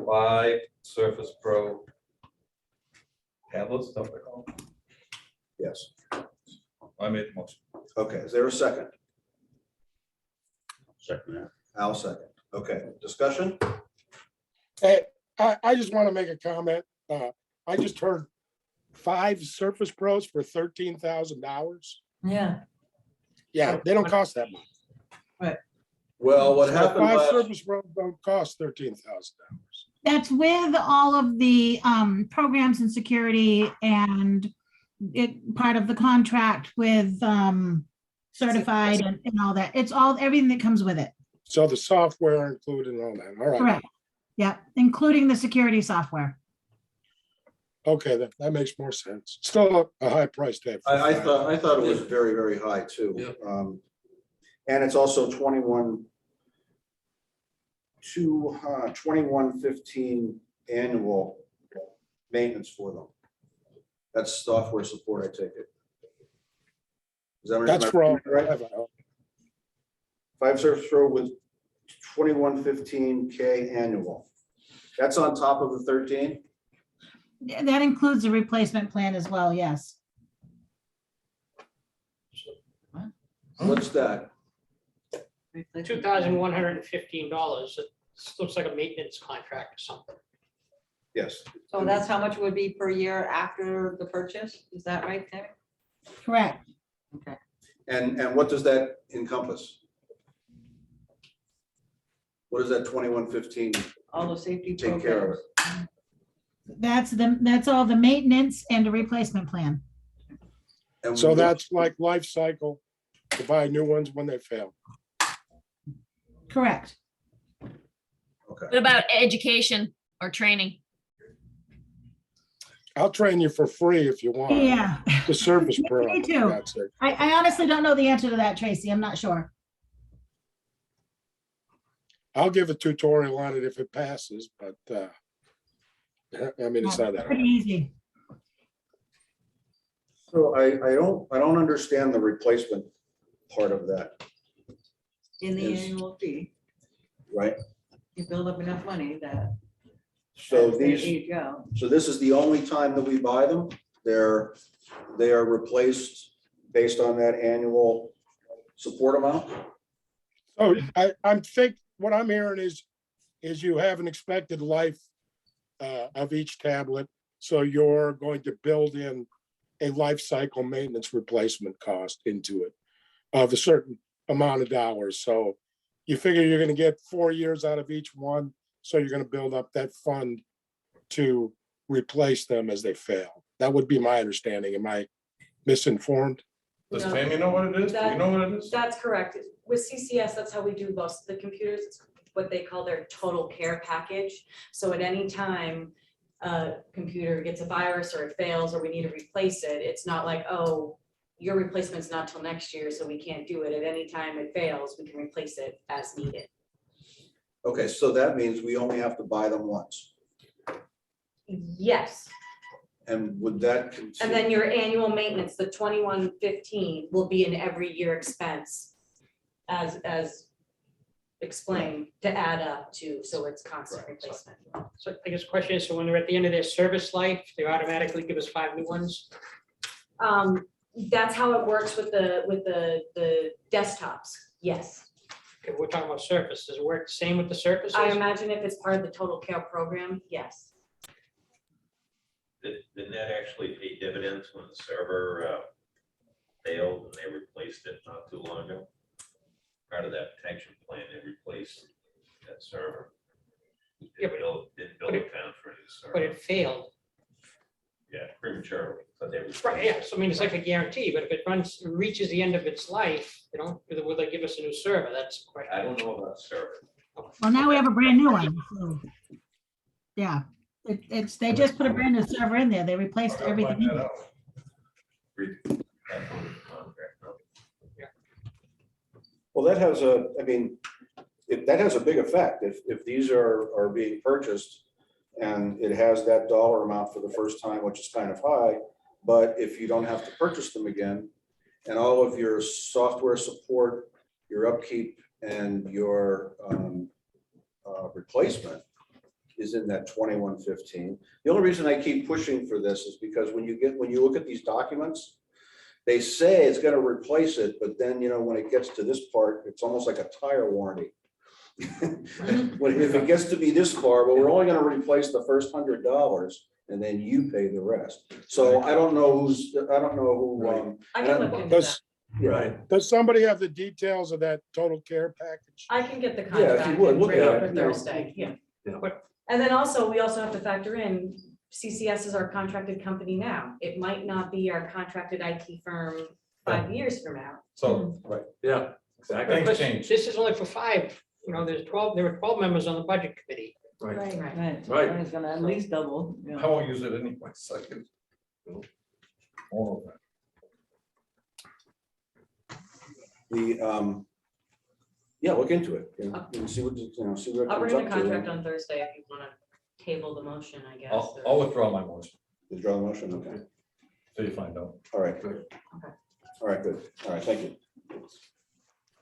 5 Surface Pro tablets, stuff they call them. yes, I made the motion. okay, is there a second? Second. I'll second. Okay, discussion? Hey, I just want to make a comment. I just heard 5 Surface Pros for $13,000. Yeah. Yeah, they don't cost that much. Well, what So happened 5 last, Surface Pros don't cost $13,000. That's with all of the programs and security and it part of the contract with certified and all that. It's all, everything that comes with it. So the software included and all that. All right. Correct. Yeah, including the security software. Okay, that makes more sense. Still a high price tag. for I five. thought it was very, very high too. Yeah. And it's also 2115 annual maintenance for them. That's software support, I take it. Is that right? That's Am I for all. reading it right? Five Surface Road with 2115K annual. That's on top of the 13? That includes the replacement plan as well, yes. What's that? $2,115. It looks like a maintenance contract or something. Yes. So that's how much it would be per year after the purchase? Is that right, Tammy? Correct. Okay. And what does that encompass? What does that 2115 All the safety take care of? programs. That's all the maintenance and the replacement plan. And So what- that's like life cycle to buy new ones when they fail. Correct. What about education or training? I'll train you for free if you want. Yeah. The Surface Pro. Me too. That's it. I honestly don't know the answer to that, Tracy. I'm not sure. I'll give a tutorial on it if it passes, but I mean, it's not that Pretty hard. easy. So I don't understand the replacement part of that, In the Is- annual fee, right? you build up enough money that. So as they these, age out. so this is the only time that we buy them? They are replaced based on that annual support amount? Oh, I'm what I'm hearing is you have an expected life of each tablet. So you're going to build in a life cycle maintenance replacement cost into it of a certain amount of dollars. So you figure you're gonna get 4 years out of each one. So you're gonna build up that fund to replace them as they fail. That would be my understanding. Am I misinformed? Does No. Tammy know what it is? Do you know what it is? That's correct. With CCS, that's how we do most of the computers. It's what they call their total care package. So at any time a computer gets a virus or it fails or we need to replace it, it's not like, oh, your replacement's not till next year, so we can't do it. At any time it fails, we can replace it as needed. Okay, so that means we only have to buy them once. Yes. And would that And continue? then your annual maintenance, the 2115 will be an every year expense as explained to add up to, so it's constant replacement. So I guess the question is, so when they're at the end of their service life, they automatically give us 5 new ones? That's how it works with the desktops, yes. Okay, we're talking about Surface. Does it work the same with the Surfaces? I imagine if it's part of the total care program, yes. Didn't that actually pay dividends when the server failed and they replaced it not too long ago? Part of that protection plan, they replaced that server. Yeah, but- Didn't build account for any server. But it failed. Yeah, prematurely, but they. Right, yeah, so I mean, it's like a guarantee, but if it reaches the end of its life, will they give us a new server? That's the question. I don't know about server. Well, now we have a brand new one. So, yeah, they just put a brand new server in there. They replaced everything. in it. Well, that has that has a big effect. If these are being purchased and it has that dollar amount for the first time, which is kind of high, but if you don't have to purchase them again, and all of your software support, your upkeep, and your replacement is in that 2115. The only reason I keep pushing for this is because when you look at these documents, they say it's going to replace it, but then, when it gets to this part, it's almost like a tire warranty. If it gets to be this far, but we're only going to replace the first $100 and then you pay the rest. So I don't know who. I can look into that. Does, Right. does somebody have the details of that total care package? I can get the Yeah, if you contract would, and look bring at it it, for you know. Thursday, yeah. Yeah. And then also, we also have to factor in, CCS is our contracted company now. It might not be our contracted IT firm 5 years from now. So, Right. yeah, But things change. This is only for 5, there were 12 members on the budget committee. Right. Right. It's gonna at least double. you know. I won't use it anyway, so I can. All of that. The, yeah, look into it and see what, see what it I'll comes bring up the contract to. on Thursday if you wanna table the motion, I guess. I'll or- withdraw my motion, Withdraw the motion, okay. so you find out. All right, good. All right, good. All right, thank you.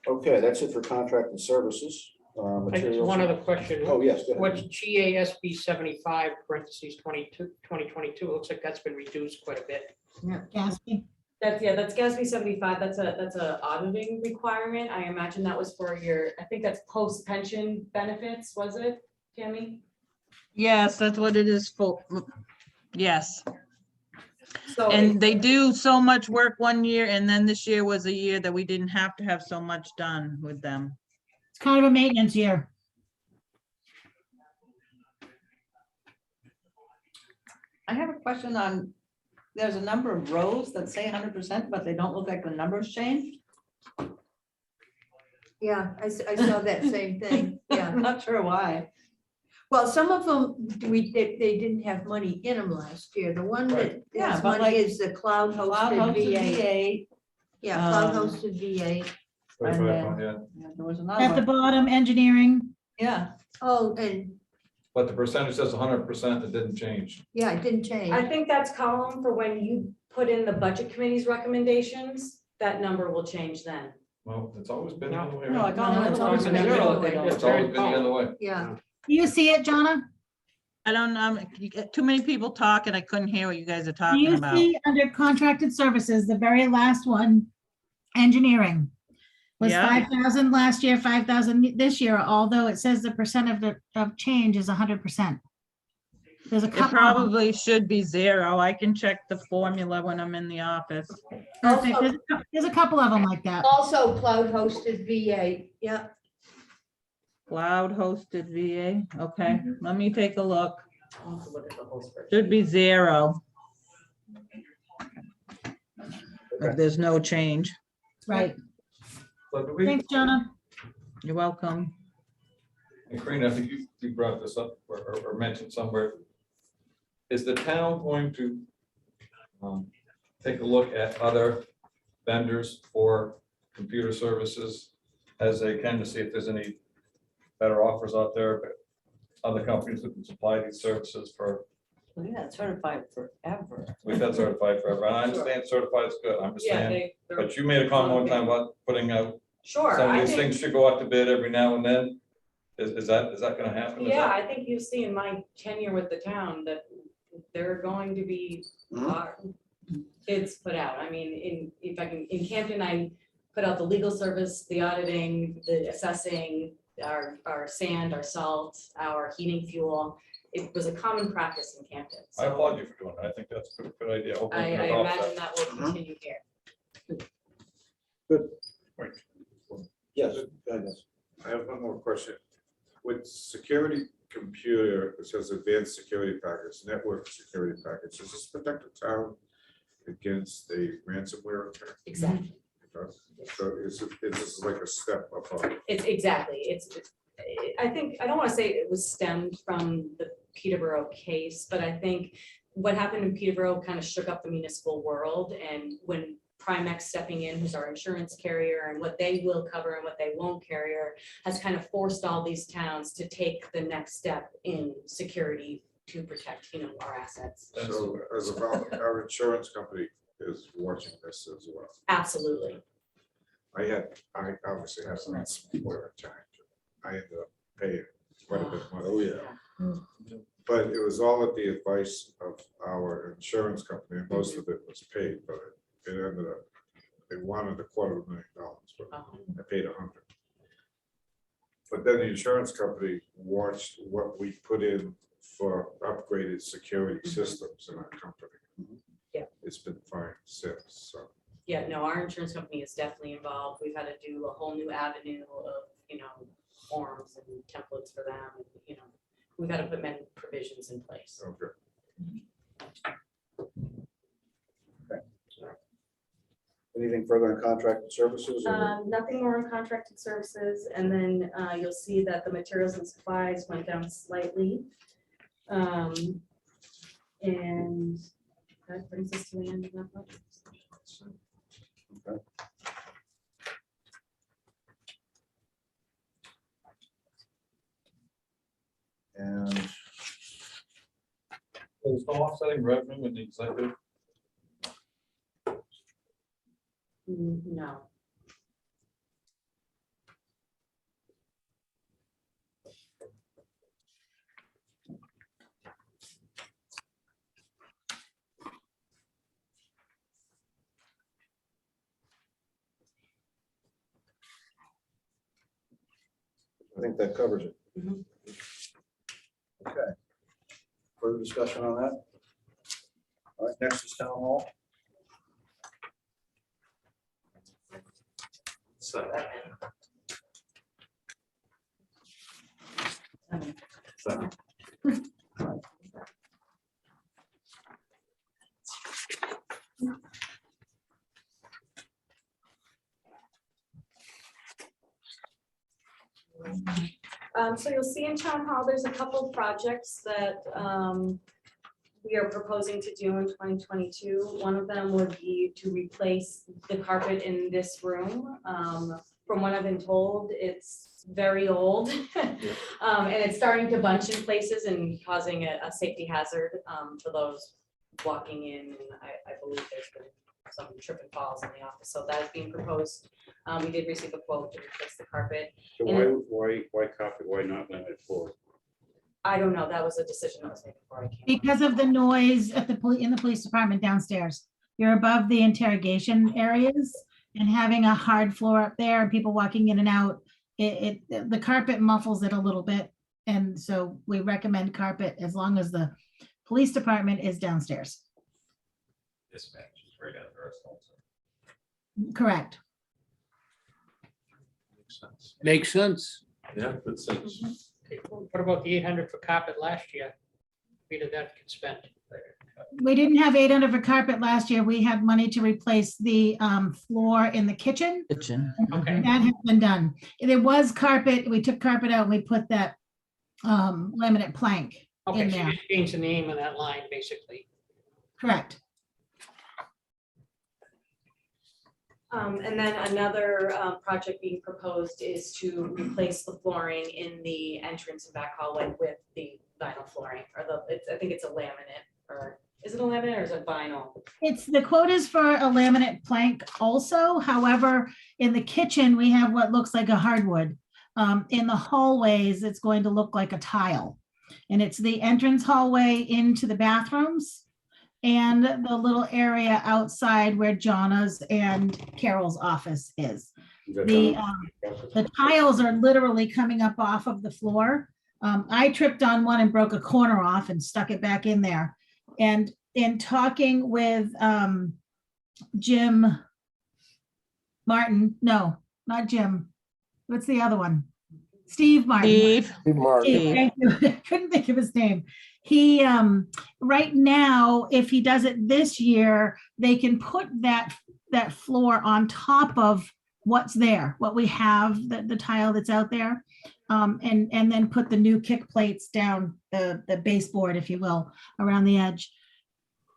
Okay, that's it for contract and services. I just Materials. one other question. Oh, yes, go ahead. What's GASB 75 parentheses 2022? It looks like that's been reduced quite a bit. Gatsby. That's GASB 75, that's a auditing requirement, I imagine that was for your, I think that's post-pension benefits, was it, Tammy? Yes, that's what it is for. Yes. So, And they do so much work one year, and then this year was a year that we didn't have to have so much done with them. It's kind of a maintenance year. I have a question on, there's a number of rows that say 100%, but they don't look like the numbers changed. Yeah, I saw that same thing, yeah. I'm not sure why. Well, some of them, they didn't have money in them last year. The one that Yeah, has but money like is the cloud Cloud hosted hosted VA. VA. Yeah, cloud um, hosted VA. And then- Yeah, yeah, there was At another the one. bottom, engineering. Yeah, Oh, and, but the percentage says 100%, it didn't change. yeah, it didn't change. I think that's column for when you put in the budget committee's recommendations, that number will change then. Well, it's always been the other way no, like, around. oh, it's always been No, zero. They don't- It's always been the other way. Yeah, Do you see it, Jonna? I don't know, you get too many people talking. I couldn't hear what you guys are Do talking you about. see under contracted services, the very last one, engineering? Was Yeah. 5,000 last year, 5,000 this year, although it says the percent of change is 100%. There's a It couple. of them. probably should be zero. I can check the formula when I'm in the office. Perfect. There's a couple of them like that. also cloud hosted VA, yeah. Cloud hosted VA, okay, let me take a look. I'll have to look at the whole spreadsheet. Should be zero. If there's no change. Right. So do we, Thanks, Jonna. You're welcome. and Karina, I think you brought this up or mentioned somewhere. Is the town going to take a look at other vendors for computer services as they can to see if there's any better offers out there, but other companies that can supply these services for, Well, yeah, it's certified forever. we've had certified forever. And I understand certified is good, I'm just Yeah, saying, they're- but you made a comment one time about putting out, Sure, some of I these think, things should go out to bid every now and then. Is that gonna happen? Is yeah, that- I think you'll see in my tenure with the town that there are going to be bids put out. I mean, in Camden, I put out the legal service, the auditing, the assessing, our sand, our salt, our heating fuel. It was a common practice in Camden. I So applaud you for doing that. I think that's a good idea. Hopefully I we can adopt imagine that. that will continue here. Yes, go ahead, yes. I have one more question. With security computer, it says advanced security package, network security package, does this protect the town against a ransomware attack? Exactly. It does. So is this like a step above? It's exactly, I think, I don't want to say it was stemmed from the Peterborough case, but I think what happened in Peterborough kind of shook up the municipal world, and when Primex stepping in, who's our insurance carrier, and what they will cover and what they won't carrier, has kind of forced all these towns to take the next step in security to protect, our assets. So as a, our insurance company is watching this as well. Absolutely. I obviously had some ransomware attack. I ended up paying quite a bit of money. Oh, yeah. But it was all at the advice of our insurance company, and most of it was paid, but it ended up, they wanted $250,000, but I paid $100,000. But then the insurance company watched what we put in for upgraded security systems in our company. Yeah. It's been fine since, so. Yeah, no, our insurance company is definitely involved. We've had to do a whole new avenue of, forms and templates for them, and, we've had to put many provisions in place. Okay. Anything further on contracted services? or- Nothing more on contracted services, and then you'll see that the materials and supplies went down slightly. And that brings us to the end of that budget. Okay. And There's no offsetting revenue in the executive. No. I think that covers it. Mhm. Okay. Further discussion on that? All right, next is town hall. So you'll see in town hall, there's a couple projects that we are proposing to do in 2022. One of them would be to replace the carpet in this room. From what I've been told, it's very old. And it's starting to bunch in places and causing a safety hazard for those walking in. And I believe there's been some trip and falls in the office. So that is being proposed. We did receive a quote to replace the carpet. So And- why carpet, why not laminate floor? I don't know. That was a decision that was made before I came. on. Because of the noise at in the police department downstairs. You're above the interrogation areas and having a hard floor up there and people walking in and out, the carpet muffles it a little bit. And so we recommend carpet as long as the police department is downstairs. Dispatch is right on the rest also. Correct. Makes sense. Makes sense. Yeah, good sense. Okay, what about the 800 for carpet last year? We did that get spent. We didn't have 800 for carpet last year. We had money to replace the floor in the kitchen. Kitchen. Okay. That has been done. There was carpet, we took carpet out and we put that laminate plank Okay, in so there. you just changed the name of that line, basically. Correct. And then another project being proposed is to replace the flooring in the entrance and back hallway with the vinyl flooring, or I think it's a laminate, or is it a laminate or is it vinyl? The quote is for a laminate plank also. However, in the kitchen, we have what looks like a hardwood. In the hallways, it's going to look like a tile. And it's the entrance hallway into the bathrooms and the little area outside where Jonna's and Carol's office is. The tiles are literally coming up off of the floor. I tripped on one and broke a corner off and stuck it back in there. And in talking with Jim Martin, no, not Jim. What's the other one? Steve Martin. Steve. Steve, thank you. Couldn't think of his name. He, right now, if he does it this year, they can put that floor on top of what's there, what we have, the tile that's out there. And then put the new kick plates down the baseboard, if you will, around the edge.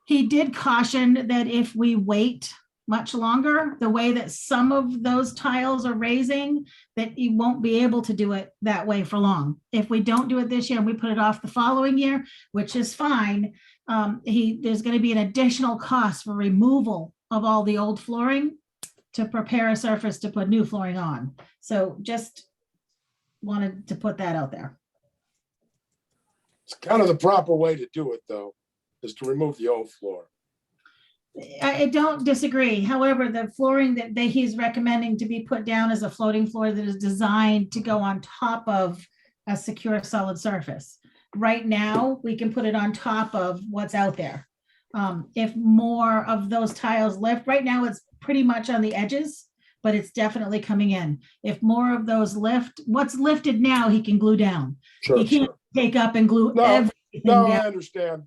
He did caution that if we wait much longer, the way that some of those tiles are raising, that you won't be able to do it that way for long. If we don't do it this year and we put it off the following year, which is fine, there's going to be an additional cost for removal of all the old flooring to prepare a surface to put new flooring on. So just wanted to put that out there. It's kind of the proper way to do it, though, is to remove the old floor. I don't disagree. However, the flooring that he's recommending to be put down is a floating floor that is designed to go on top of a secure solid surface. Right now, we can put it on top of what's out there. If more of those tiles lift, right now it's pretty much on the edges, but it's definitely coming in. If more of those lift, what's lifted now, he can glue down. Sure, He can't take up and glue No, everything No, I down. understand.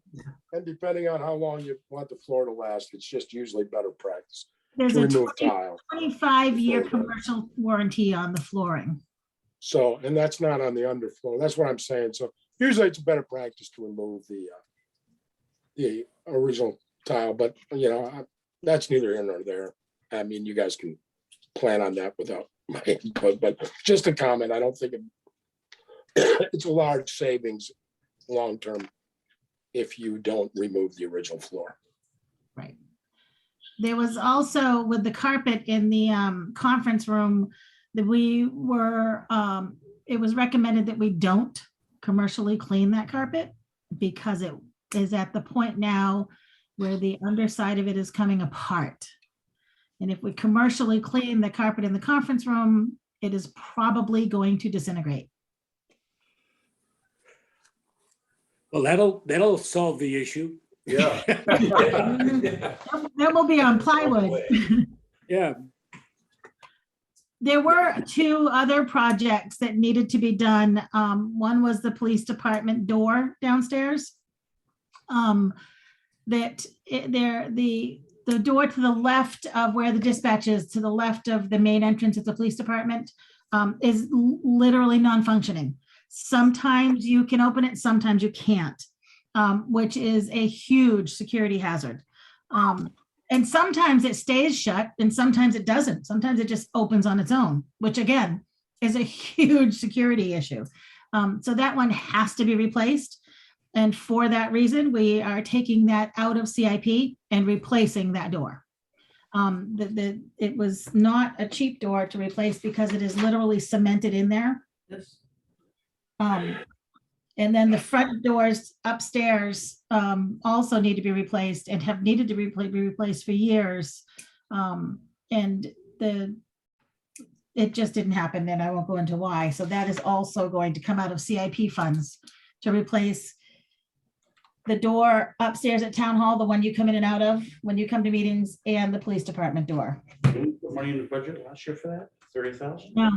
And depending on how long you want the floor to last, it's just usually better practice There's to a remove tile. 25-year commercial warranty on the flooring. So, and that's not on the underfloor. That's what I'm saying. So usually it's a better practice to remove the original tile, but you know, that's neither here nor there. I mean, you guys can plan on that without my input, but just a comment. I don't think it's a large savings long-term if you don't remove the original floor. Right. There was also with the carpet in the conference room that we were, it was recommended that we don't commercially clean that carpet because it is at the point now where the underside of it is coming apart. And if we commercially clean the carpet in the conference room, it is probably going to disintegrate. Well, that'll solve the issue. Yeah. That will be on plywood. Yeah, There were two other projects that needed to be done. One was the police department door downstairs. The door to the left of where the dispatch is, to the left of the main entrance of the police department, is literally non-functioning. Sometimes you can open it, sometimes you can't, which is a huge security hazard. And sometimes it stays shut and sometimes it doesn't. Sometimes it just opens on its own, which again is a huge security issue. So that one has to be replaced. And for that reason, we are taking that out of CIP and replacing that door. It was not a cheap door to replace because it is literally cemented in there. Yes. And then the front doors upstairs also need to be replaced and have needed to be replaced for years. And it just didn't happen, and I won't go into why. So that is also going to come out of CIP funds to replace the door upstairs at Town Hall, the one you come in and out of when you come to meetings, and the police department door. Did we put money in the budget last year for that? 30,000? No,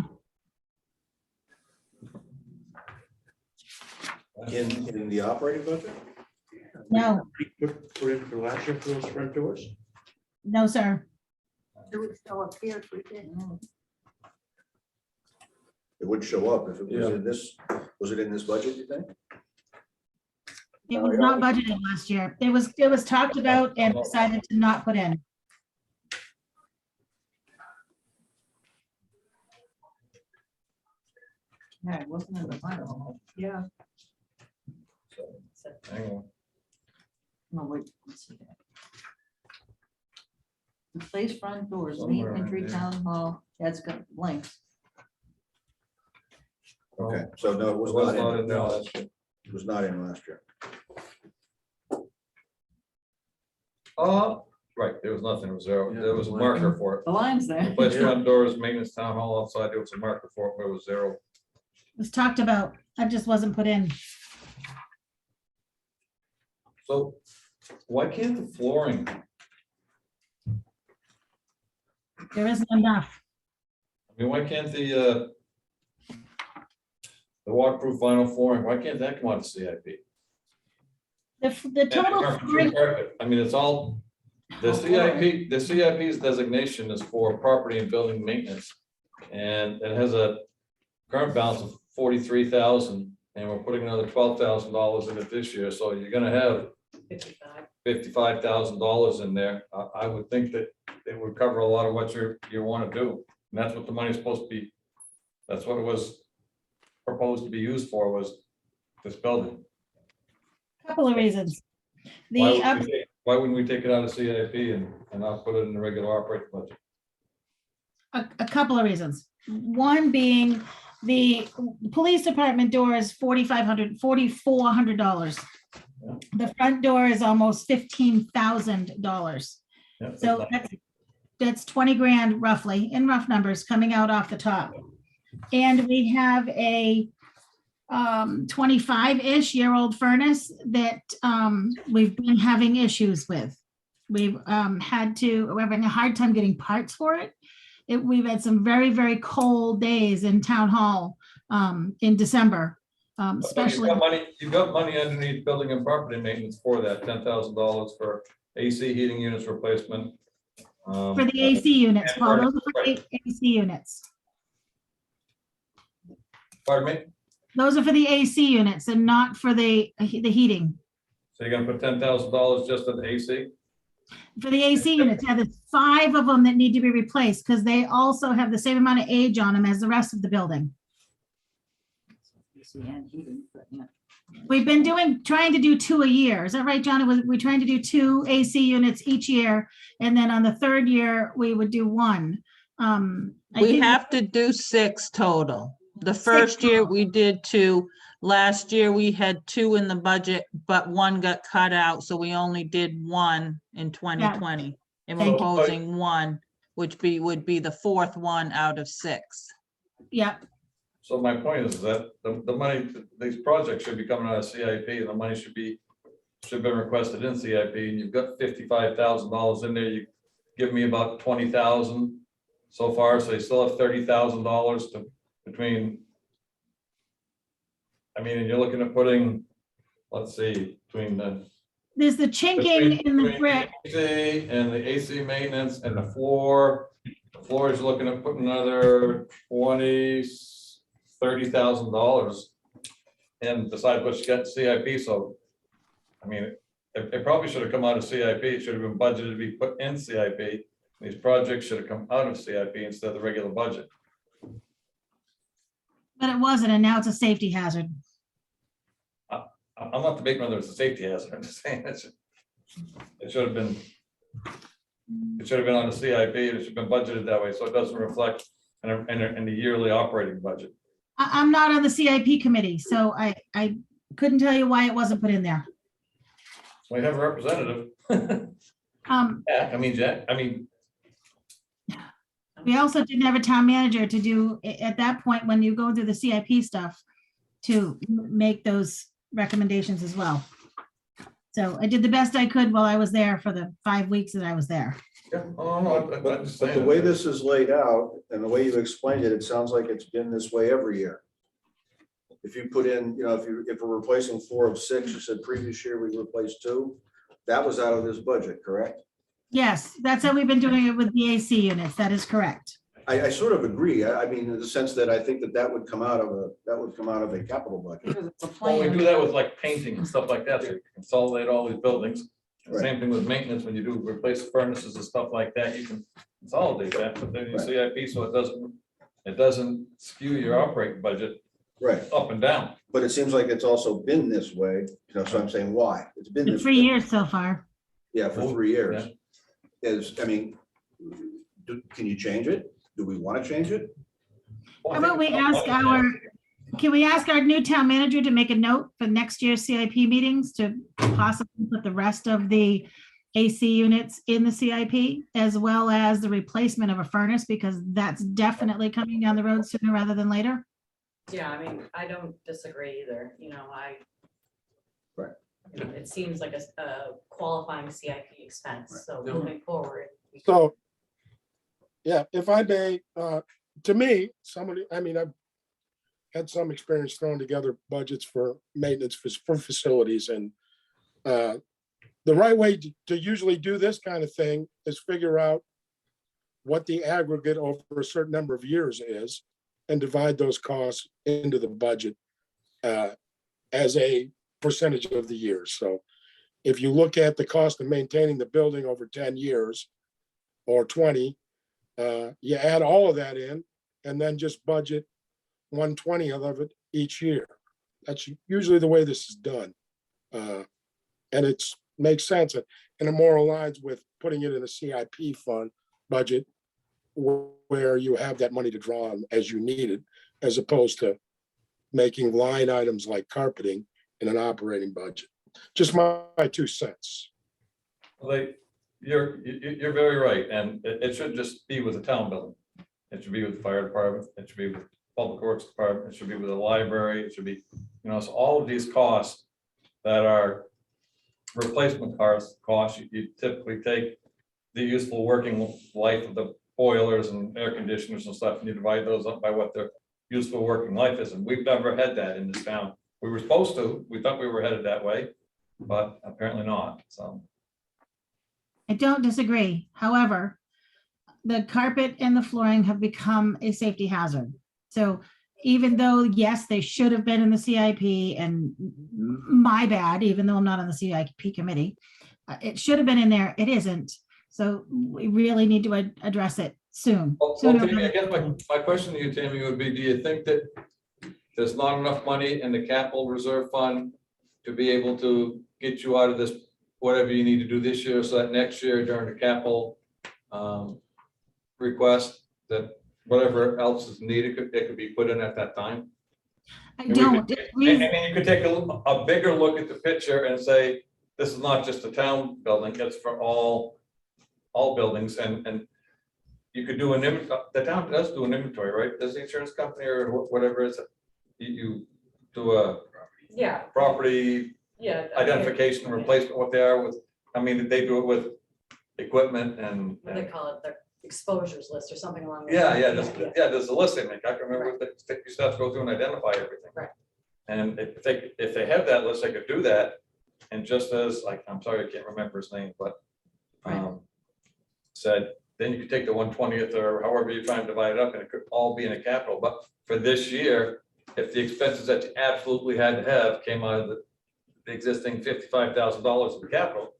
In the operating budget? no, Put in for last year for those front doors? no, sir. It would still appear if we did. It would show up if it was in this, was it in this budget, you think? It was not budgeted last year. It was talked about and decided to not put in. Yeah, it wasn't in the final. Yeah. Hang on. No, wait, let's see that. Replace front doors, main Somewhere in entry, there. Town Hall, that's got blanks. Okay, so no, it It was was not not in, in there last year. it was not in last year. Right, there was nothing, it was zero, there was a marker for it. The line's there. Replace front doors, maintenance town hall outside, there was a marker for it, but it was zero. It was talked about. It just wasn't put in. So why can't the flooring, There isn't enough. I mean, why can't the waterproof vinyl flooring, why can't that come out of CIP? The total flooring- I mean, it's all, the CIP's designation is for property and building maintenance. And it has a current balance of 43,000, and we're putting another $12,000 in it this year, so you're gonna have 55. $55,000 in there. I would think that it would cover a lot of what you wanna do. And that's what the money's supposed to be, that's what it was proposed to be used for, was this building. Couple of reasons. Why wouldn't we take it out of CIP and not put it in the regular operating budget? A couple of reasons. One being the police department door is $4,400. The front door is almost $15,000. Yeah, So that's 20 grand roughly, in rough numbers, coming out off the top. And we have a 25-ish year old furnace that we've been having issues with. We're having a hard time getting parts for it. We've had some very, very cold days in Town Hall in December, especially. You've got money underneath building and property maintenance for that, $10,000 for AC heating units replacement. For the AC units, and Paul, furnace, those are for right. AC units. Pardon me? Those are for the AC units and not for the heating. So you're gonna put $10,000 just on the AC? For the AC units, yeah, there's 5 of them that need to be replaced because they also have the same amount of age on them as the rest of the building. We've been trying to do 2 a year. Is that right, John? We're trying to do 2 AC units each year. And then on the 3rd year, we would do 1. I We think- have to do 6 total. The first year we did 2. Last year we had 2 in the budget, but 1 got cut out, so we only did 1 in 2020. And we're Thank you. proposing 1, which would be the 4th one out of 6. Yeah, So my point is that the money, these projects should be coming out of CIP and the money should have been requested in CIP, and you've got $55,000 in there. You give me about 20,000 so far, so you still have $30,000 to between. I mean, and you're looking at putting, let's see, between the. there's the chinking in the between brick. AC and the AC maintenance and the floor is looking at putting another $30,000 and decide what you got in CIP, so. I mean, it probably should have come out of CIP, it should have been budgeted to be put in CIP. These projects should have come out of CIP instead of the regular budget. But it wasn't, and now it's a safety hazard. I'm not debating whether it's a safety hazard, I'm just saying it should have been. It should have been on the CIP, it should have been budgeted that way, so it doesn't reflect in the yearly operating budget. I'm not on the CIP committee, so I couldn't tell you why it wasn't put in there. We have a representative. Yeah, I mean, Jack, We also didn't have a town manager to do, at that point, when you go through the CIP stuff, to make those recommendations as well. So I did the best I could while I was there for the 5 weeks that I was there. yeah, oh, no, I'm But just but the saying. way this is laid out and the way you explained it, it sounds like it's been this way every year. If you put in, if we're replacing 4 of 6, you said previous year we replaced 2, that was out of this budget, correct? Yes, that's how we've been doing it with the AC units. That is correct. I sort of agree. I mean, in the sense that I think that would come out of a capital budget. Because it's a Well, we plan. do that with like painting and stuff like that, so you consolidate all these buildings. Right. Same thing with maintenance, when you do replace furnaces and stuff like that, you can consolidate that, but then you Right. CIP, so it doesn't skew your operating budget Right. up and down. But it seems like it's also been this way, so I'm saying why? It's been For this 3 way. years so far. Yeah, for 3 years. Yeah. Can you change it? Do we want to change it? Well, I How about we think- ask can we ask our new town manager to make a note for next year's CIP meetings to possibly put the rest of the AC units in the CIP, as well as the replacement of a furnace, because that's definitely coming down the road sooner rather than later? Yeah, I mean, I don't disagree either, Right. It seems like a qualifying CIP expense, so moving forward. So, yeah, if I may, to me, I've had some experience throwing together budgets for maintenance for facilities, and the right way to usually do this kind of thing is figure out what the aggregate over a certain number of years is and divide those costs into the budget as a percentage of the years. So if you look at the cost of maintaining the building over 10 years or 20, you add all of that in and then just budget 1/20 of it each year. That's usually the way this is done. And it makes sense and it more aligns with putting it in a CIP fund budget where you have that money to draw on as you need it, as opposed to making line items like carpeting in an operating budget. Just my 2 cents. Well, you're very right, and it should just be with the town building. It should be with the fire department, it should be with public works department, it should be with the library, it should be, so all of these costs that are replacement costs, you typically take the useful working life of the boilers and air conditioners and stuff, and you divide those up by what their useful working life is, and we've never had that in this town. We were supposed to, we thought we were headed that way, but apparently not, so. I don't disagree. However, the carpet and the flooring have become a safety hazard. So even though, yes, they should have been in the CIP, and my bad, even though I'm not on the CIP committee, it should have been in there. It isn't. So we really need to address it soon. Well, Sooner Tammy, I rather- guess my question to you, Tammy, would be, do you think that there's not enough money in the capital reserve fund to be able to get you out of this, whatever you need to do this year, so that next year during the capital request, that whatever else is needed, it could be put in at that time? I And we don't. could- And then you could take a bigger look at the picture and say, this is not just a town building, it's for all buildings, and you could do the town does do an inventory, right? Does the insurance company or whatever it is, you do a Yeah, property yeah. identification, replacement, what they are with, I mean, they do it with equipment and. What they call it, the exposures list or something along. those Yeah, lines. there's a list they make. I can remember that you used to have to go through and identify everything. Right. And if they have that list, they could do that. And just as, like, I'm sorry, I can't remember his name, but said, then you could take the 1/20th or however you're trying to divide it up, and it could all be in a capital. But for this year, if the expenses that you absolutely had to have came out of the existing $55,000 of the capital,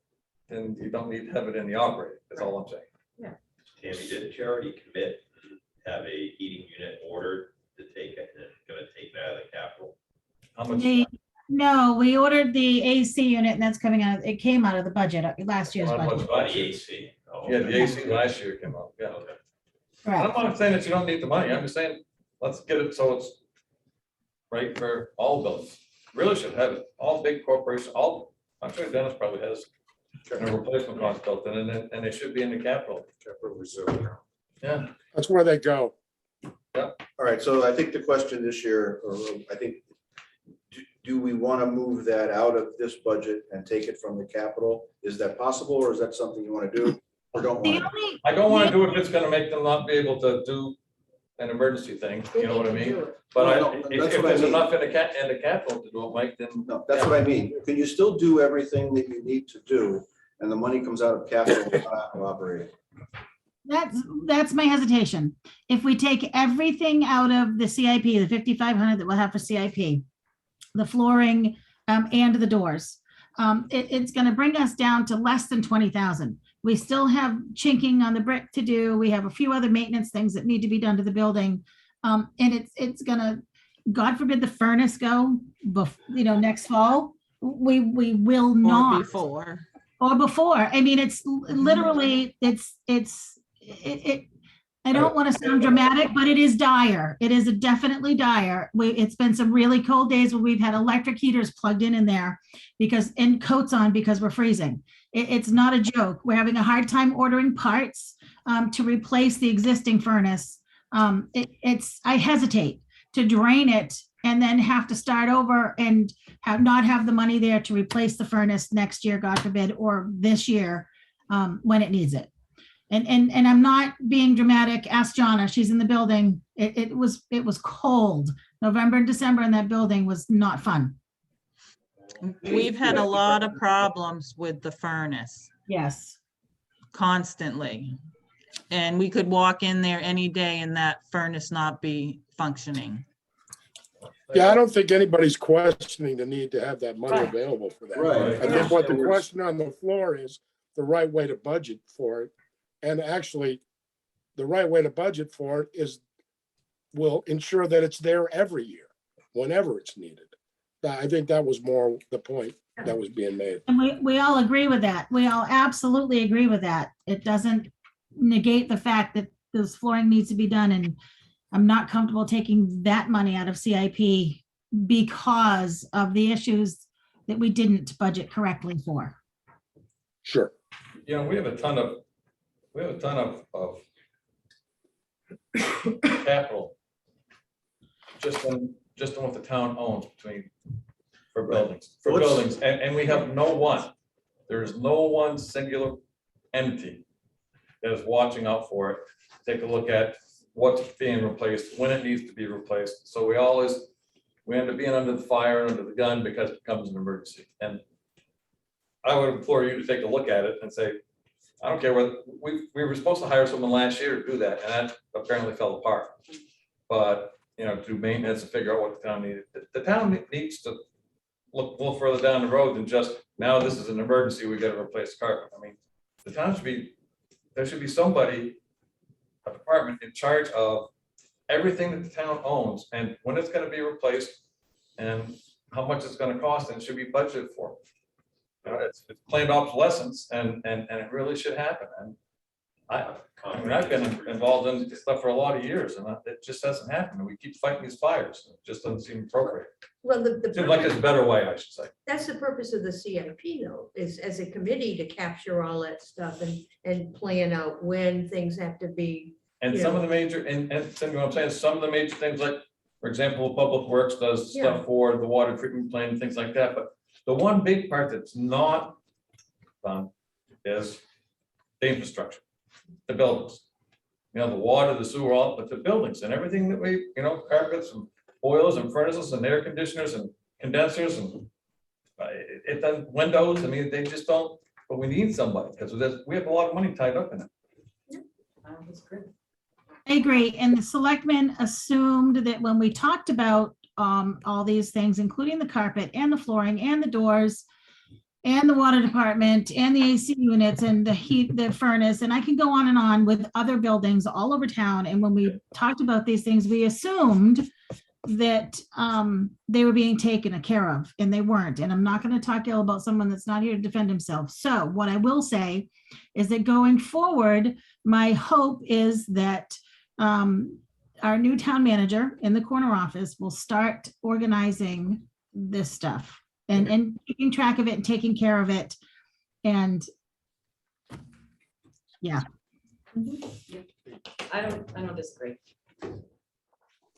then you don't need to have it in the operating. That's all I'm saying. Tammy, didn't you already commit, to have a heating unit ordered to take it, and it's gonna take that out of the capital? How much? No, we ordered the AC unit, and that's coming out, it came out of the budget, last year's How much budget. Oh, the AC. Oh, Yeah, the okay. AC last year came out, yeah. Okay. I'm Correct. not saying that you don't need the money, I'm just saying, let's get it so it's right for all buildings. Really should have it, all big corporations, I'm sure Dennis probably has a replacement cost built in, and they should be in the capital. Capital reserve account. Yeah, That's where they go. All right, so I think the question this year, or I think, do we want to move that out of this budget and take it from the capital? Is that possible, or is that something you want to do or don't The want to? only, I don't wanna do it if it's gonna make them not be able to do an emergency thing, you know what I mean? But No, if that's what I there's mean. enough in the capital to do it, Mike, then. No, that's what I mean. Can you still do everything that you need to do, and the money comes out of capital, not out of operating? that's my hesitation. If we take everything out of the CIP, the 5,500 that we'll have for CIP, the flooring, and the doors, it's gonna bring us down to less than 20,000. We still have chinking on the brick to do. We have a few other maintenance things that need to be done to the building. And it's gonna, God forbid the furnace go, next fall, we will Or not. before. Or before. I mean, it's literally, I don't want to sound dramatic, but it is dire. It is definitely dire. It's been some really cold days where we've had electric heaters plugged in there and coats on because we're freezing. It's not a joke. We're having a hard time ordering parts to replace the existing furnace. I hesitate to drain it and then have to start over and not have the money there to replace the furnace next year, God forbid, or this year when it needs it. And I'm not being dramatic. Ask Jonna, she's in the building. It was cold. November and December in that building was not fun. We've had a lot of problems with the furnace Yes. constantly. And we could walk in there any day and that furnace not be functioning. Yeah, I don't think anybody's questioning the need to have that money Right. available for that. Right. I think what the question on the floor is the right way to budget for it. And actually, the right way to budget for it will ensure that it's there every year, whenever it's needed. I think that was more the point that was being made. And we all agree with that. We all absolutely agree with that. It doesn't negate the fact that this flooring needs to be done, and I'm not comfortable taking that money out of CIP because of the issues that we didn't budget correctly for. Sure. You know, we have a ton of capital just on what the town owns for buildings, and we have no one. There is no one singular entity that is watching out for it. Take a look at what's being replaced, when it needs to be replaced. So we end up being under the fire, and under the gun, because it becomes an emergency. And I would implore you to take a look at it and say, I don't care what, we were supposed to hire someone last year to do that, and that apparently fell apart. But, you know, to do maintenance and figure out what the town needed, the town needs to look a little further down the road than just, now this is an emergency, we gotta replace carpet. I mean, the town should be, there should be somebody, a department in charge of everything that the town owns, and when it's gonna be replaced, and how much it's gonna cost, and it should be budgeted for. You know, it's planned obsolescence, and it really should happen, and I mean, I've been involved in this stuff for a lot of years, and it just hasn't happened, and we keep fighting these fires, it just doesn't seem appropriate. Well, Seems like there's a better way, I should say. that's the purpose of the CIP though, is as a committee to capture all that stuff and plan out when things have to be. And some of the major, and Cindy, what I'm saying, some of the major things like, for example, Public Works does Yeah. stuff for the water treatment plant and things like that, but the one big part that's not done is the infrastructure, the buildings. You know, the water, the sewer, all, but the buildings and everything that we, you know, carpets and boilers and furnaces and air conditioners and condensers and it does windows, I mean, they just don't, but we need somebody, because we have a lot of money tied up in it. That's great. I agree. And the selectmen assumed that when we talked about all these things, including the carpet and the flooring and the doors and the water department and the AC units and the heat, the furnace, and I can go on and on with other buildings all over town. And when we talked about these things, we assumed that they were being taken care of, and they weren't. And I'm not going to talk ill about someone that's not here to defend himself. So what I will say is that going forward, my hope is that our new town manager in the corner office will start organizing this stuff and keeping track of it and taking care of it. And yeah. I don't disagree.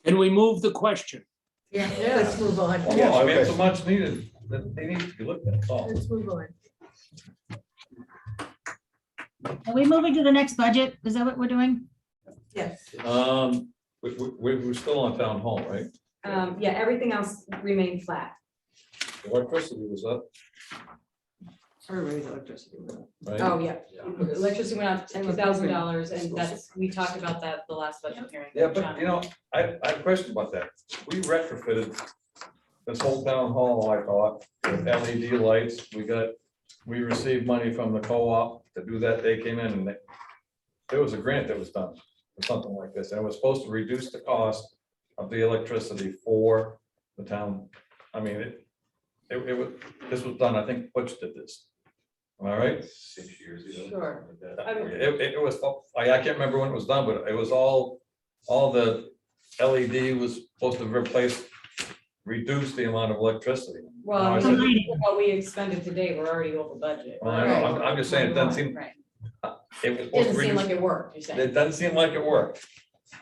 Can we move the question? Yeah, let's move on. Well, I mean, it's so much needed, that they need to be looked at, that's all. Let's move on. Are we moving to the next budget? Is that what we're doing? Yes. We're still on town hall, right? Yeah, everything else remained flat. Electricity was up, Everybody's electricity. right? Oh, yeah. Electricity went up $2,000, and that's, we talked about that the last budget hearing. Yeah, but you know, I have a question about that. We retrofitted this whole town hall, I thought, with LED lights. We received money from the co-op to do that. They came in and there was a grant that was done for something like this, and it was supposed to reduce the cost of the electricity for the town. I mean, this was done, I think Butch did this. Am I right? 6 years ago. Sure. It was, I can't remember when it was done, but it was all the LED was supposed to reduce the amount of electricity. Well, I I said- mean, what we expended today, we're already over budget. Well, I know, I'm just saying, it doesn't seem, Right. it was supposed Didn't to seem like reduce, it worked, you're saying. it doesn't seem like it worked.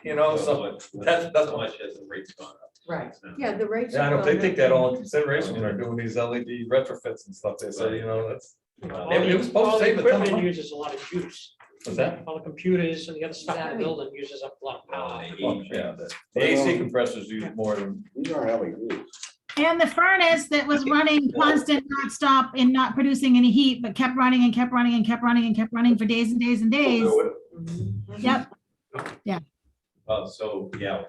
You know, so that's How much has the rates gone up? Right. Yeah, the rates. yeah, I know, have they gone take up. that all in consideration when they're doing these LED retrofits and stuff. They say, you know, that's, All It was supposed to all the save a ton of equipment money. uses a lot of juice. what's that? All the computers and the other stuff in the Exactly. building uses up a lot of power. Well, yeah, the AC compressors use more than, These aren't LEDs. And the furnace that was running constant, not stop and not producing any heat, but kept running and kept running and kept running and kept running for days and days and days. Yep. So, yeah,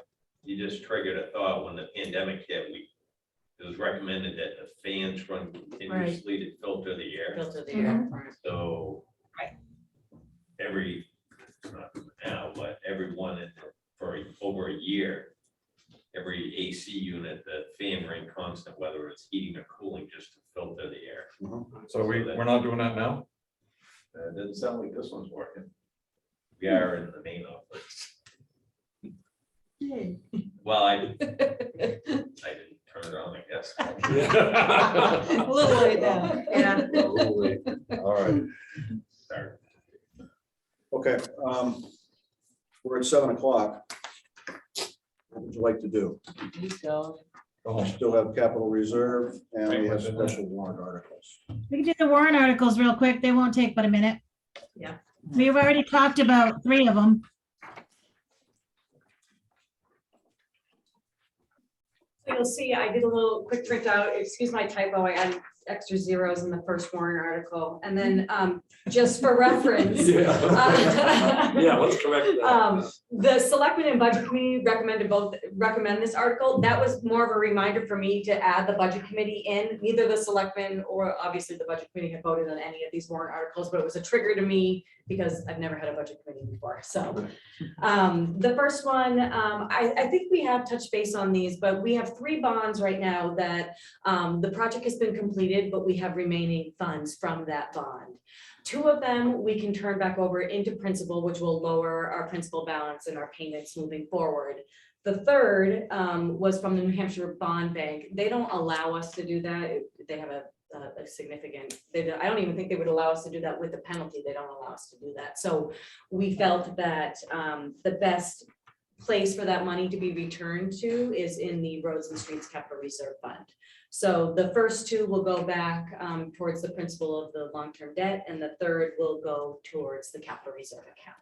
you just triggered a thought when the pandemic hit, it was recommended that the fans run continuously to filter the air. Filter the air. So. Not now, but everyone for over a year, every AC unit, the fan ran constant, whether it's heating or cooling, just to filter the air. so we're not doing that now? It doesn't sound like this one's working. We are in the main office. Well, I didn't turn it on, I guess. A little late now. Yeah. All right. Sorry. Okay, we're at 7 o'clock. What would you like to do? Please go. Go home. Still have capital reserve and we have special warrant articles. We can do the warrant articles real quick. They won't take but a minute. Yeah. We've already talked about 3 of them. So you'll see, I did a little quick printout, excuse my typo, I added extra zeros in the first warrant article. And then just for reference. Yeah, let's correct that. The selectmen and budget committee recommend this article. That was more of a reminder for me to add the budget committee in. Neither the selectmen or obviously the budget committee had voted on any of these warrant articles, but it was a trigger to me because I've never had a budget committee before. So the first one, I think we have touched base on these, but we have 3 bonds right now that the project has been completed, but we have remaining funds from that bond. 2 of them we can turn back over into principal, which will lower our principal balance and our payments moving forward. The third was from the New Hampshire Bond Bank. They don't allow us to do that. They have a significant, I don't even think they would allow us to do that with the penalty. They don't allow us to do that. So we felt that the best place for that money to be returned to is in the Roads and Streets Capital Reserve Fund. So the first 2 will go back towards the principal of the long-term debt, and the third will go towards the capital reserve account.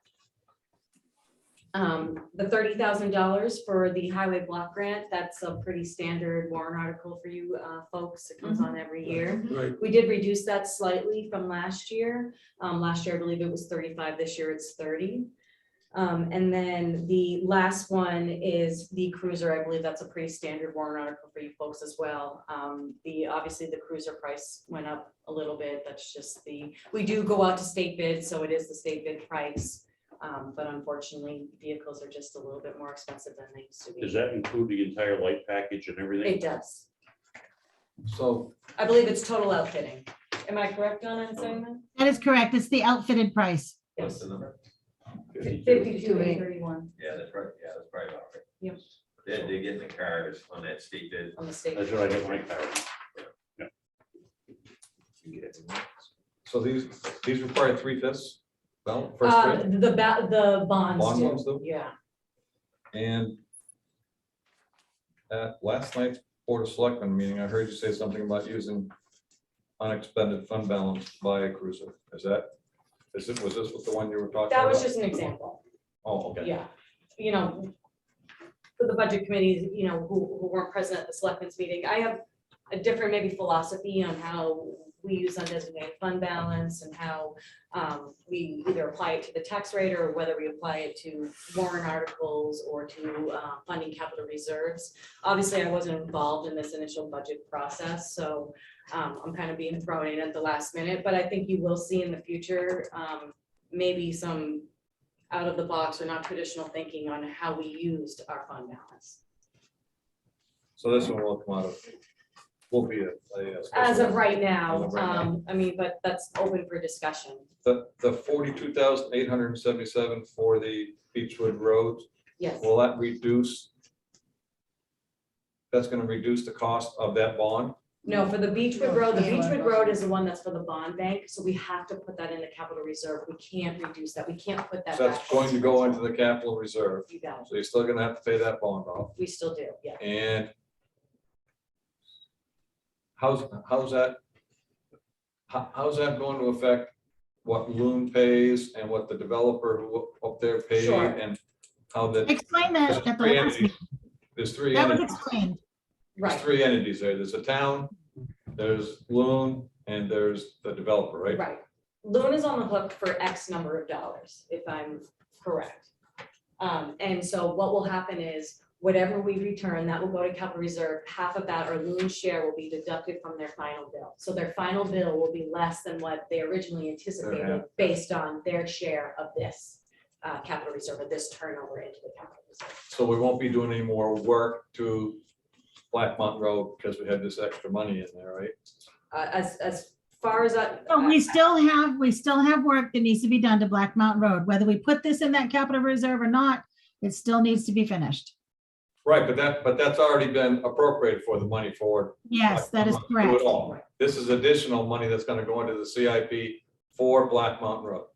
The $30,000 for the highway block grant, that's a pretty standard warrant article for you folks. It comes on every year. Right. We did reduce that slightly from last year. Last year, I believe it was 35. This year it's 30. And then the last one is the cruiser. I believe that's a pretty standard warrant article for you folks as well. Obviously the cruiser price went up a little bit. That's just we do go out to state bid, so it is the state bid price. But unfortunately, vehicles are just a little bit more expensive than they used to be. Does that include the entire light package and everything? It does. So I believe it's total outfitting. Am I correct, Donna, in saying that? That is correct. It's the outfitted price. What's the number? 52,831 Yeah, that's right. Yeah, that's probably about right. Yep. They get in the cars on that state bid. on the state. That's what I got my car. So these require 3/5 balance, first grade, The bonds. Bond do. ones do? Yeah. and at last night's Board of Selectmen meeting, I heard you say something about using unexpended fund balance to buy a cruiser. Was this the one you were talking about? That was just an example. Oh, okay. Yeah. You know, for the budget committees, you know, who weren't present at the selectmen's meeting, I have a different maybe philosophy on how we use undesignated fund balance and how we either apply it to the tax rate or whether we apply it to warrant articles or to funding capital reserves. Obviously, I wasn't involved in this initial budget process, so I'm kind of being thrown in at the last minute, but I think you will see in the future maybe some out of the box or not traditional thinking on how we used our fund balance. So this one will come out of, will be a As of right As now, of right now. I mean, but that's open for discussion. The 42,877 for the Beechwood Road, Yes, will that reduce? That's gonna reduce the cost of that bond? no, for the Beechwood Road, the Beechwood Road is the one that's for the bond bank, so we have to put that in the capital reserve. We can't reduce that. We can't put that So back. that's going to go into the capital reserve, You got it. so you're still gonna have to pay that bond off. We still do, yeah. And how's that going to affect what Loon pays and what the developer who up there paid Sure. and how that? Explain that at the Three last entities. meeting. There's 3 That was entities. explained. There's Right, 3 entities there. There's a town, there's Loon, and there's the developer, right? right. Loon is on the hook for X number of dollars, if I'm correct. And so what will happen is whatever we return, that will go to capital reserve. Half of that or Loon's share will be deducted from their final bill. So their final bill will be less than what they originally anticipated based on their share of this capital reserve, of this turnover into the capital reserve. So we won't be doing any more work to Black Mountain Road because we had this extra money in there, right? As far as I. But we still have work that needs to be done to Black Mountain Road. Whether we put this in that capital reserve or not, it still needs to be finished. Right, but that's already been appropriated for the money forward. Yes, that is Do correct. it all. This is additional money that's gonna go into the CIP for Black Mountain Road.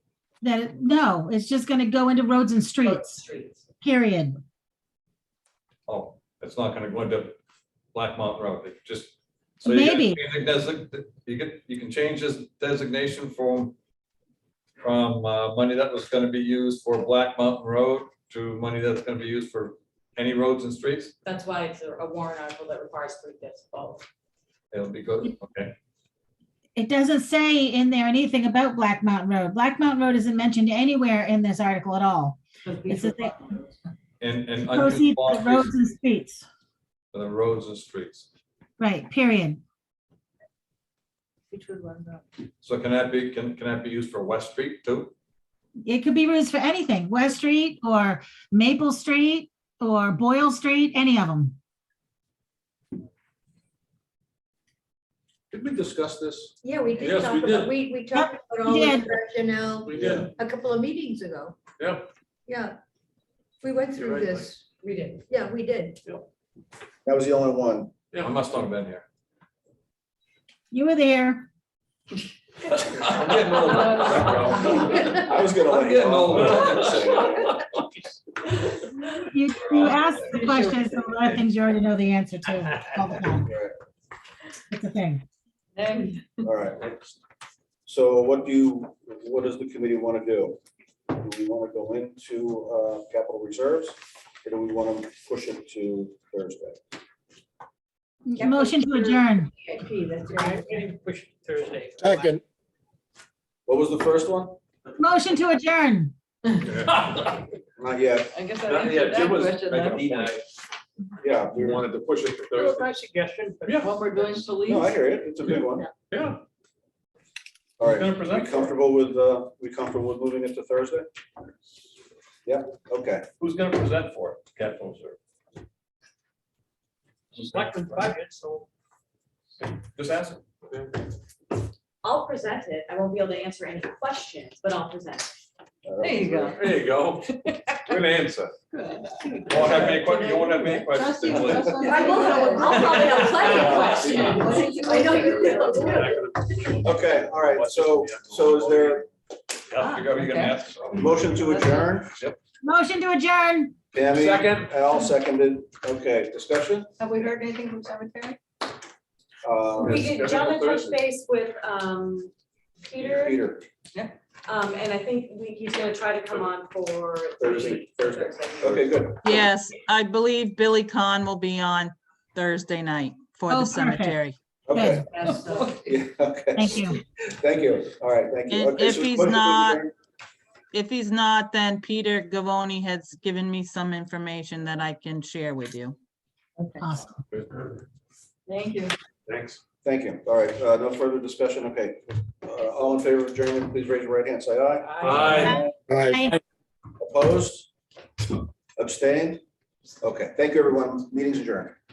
No, it's just gonna go into roads and streets, period. Oh, it's not gonna go into Black Mountain Road, it just. So Maybe. You can change this designation from money that was gonna be used for Black Mountain Road to money that's gonna be used for any roads and streets. That's why it's a warrant article that requires 3/5 both. It'll be good, okay. It doesn't say in there anything about Black Mountain Road. Black Mountain Road isn't mentioned anywhere in this article at all. It says that And unused proceeds small of roads streets and streets, for the roads and streets. right, period. Which would run up. So can that be used for West Street too? It could be used for anything, West Street or Maple Street or Boyle Street, any of them. Did we discuss this? Yeah, we did Yes, talk we about, did. we talked about all we the did. rationale We did. a couple of meetings ago. Yeah. Yeah. We went You're through right, this. We did. Yeah, we did. That was the only one. I must not have been here. You were there. I'm getting old. I was gonna. I'm let you getting off. old. You asked the questions, so a lot of things you already know the answer to all the time. It's a thing. All right. So what does the committee want to do? Do we want to go into capital reserves? Or do we want to push it to Thursday? Motion to adjourn. CIP, that's I right. think push Thursday. Second, What was the first one? Motion to adjourn. Not yet. I guess Not yet. Jim was making a point. Yeah. We wanted to push it to That was Thursday. my suggestion. but- Yeah. What we're doing police. No, I hear it. It's a big one. Yeah. All right. Gonna present We for it. comfortable with moving it to Thursday? Yeah, okay. Who's gonna present for it? Capital Reserve. Selectmen's budget, so. Just ask him. I'll present it. I won't be able to answer any questions, but I'll present it. There you go. There you go. Good answer. Good. You won't have any questions, you won't have any questions. Trustee, then, Liz. trustee. I will have, I'll probably have plenty of questions. I know you will. Okay, all right. So is there Yeah, you're gonna Okay. ask. so. a motion to adjourn? Motion to adjourn. Tammy? Second. Al seconded. Okay, discussion? Have we heard anything from cemetery? We did, gentlemen touch Thursday. base with, Peter, Peter, and I think he's gonna try to come on for. Thursday. Okay, good. Yes, I believe Billy Kahn will be on Thursday night for Oh, the perfect. cemetery. Okay, Yes, so- yeah, okay. Thank you. Thank you. All right, thank you. And Okay, if so he's motion to not- adjourn. If he's not, then Peter Gavoni has given me some information that I can share with you. Awesome. Thank you. Thanks. Thank you. All right, no further discussion. Okay. All in favor of adjournment, please raise your right hand. Say aye. Aye. Bye. Opposed? Abstained? Okay, thank you, everyone. Meeting's adjourned.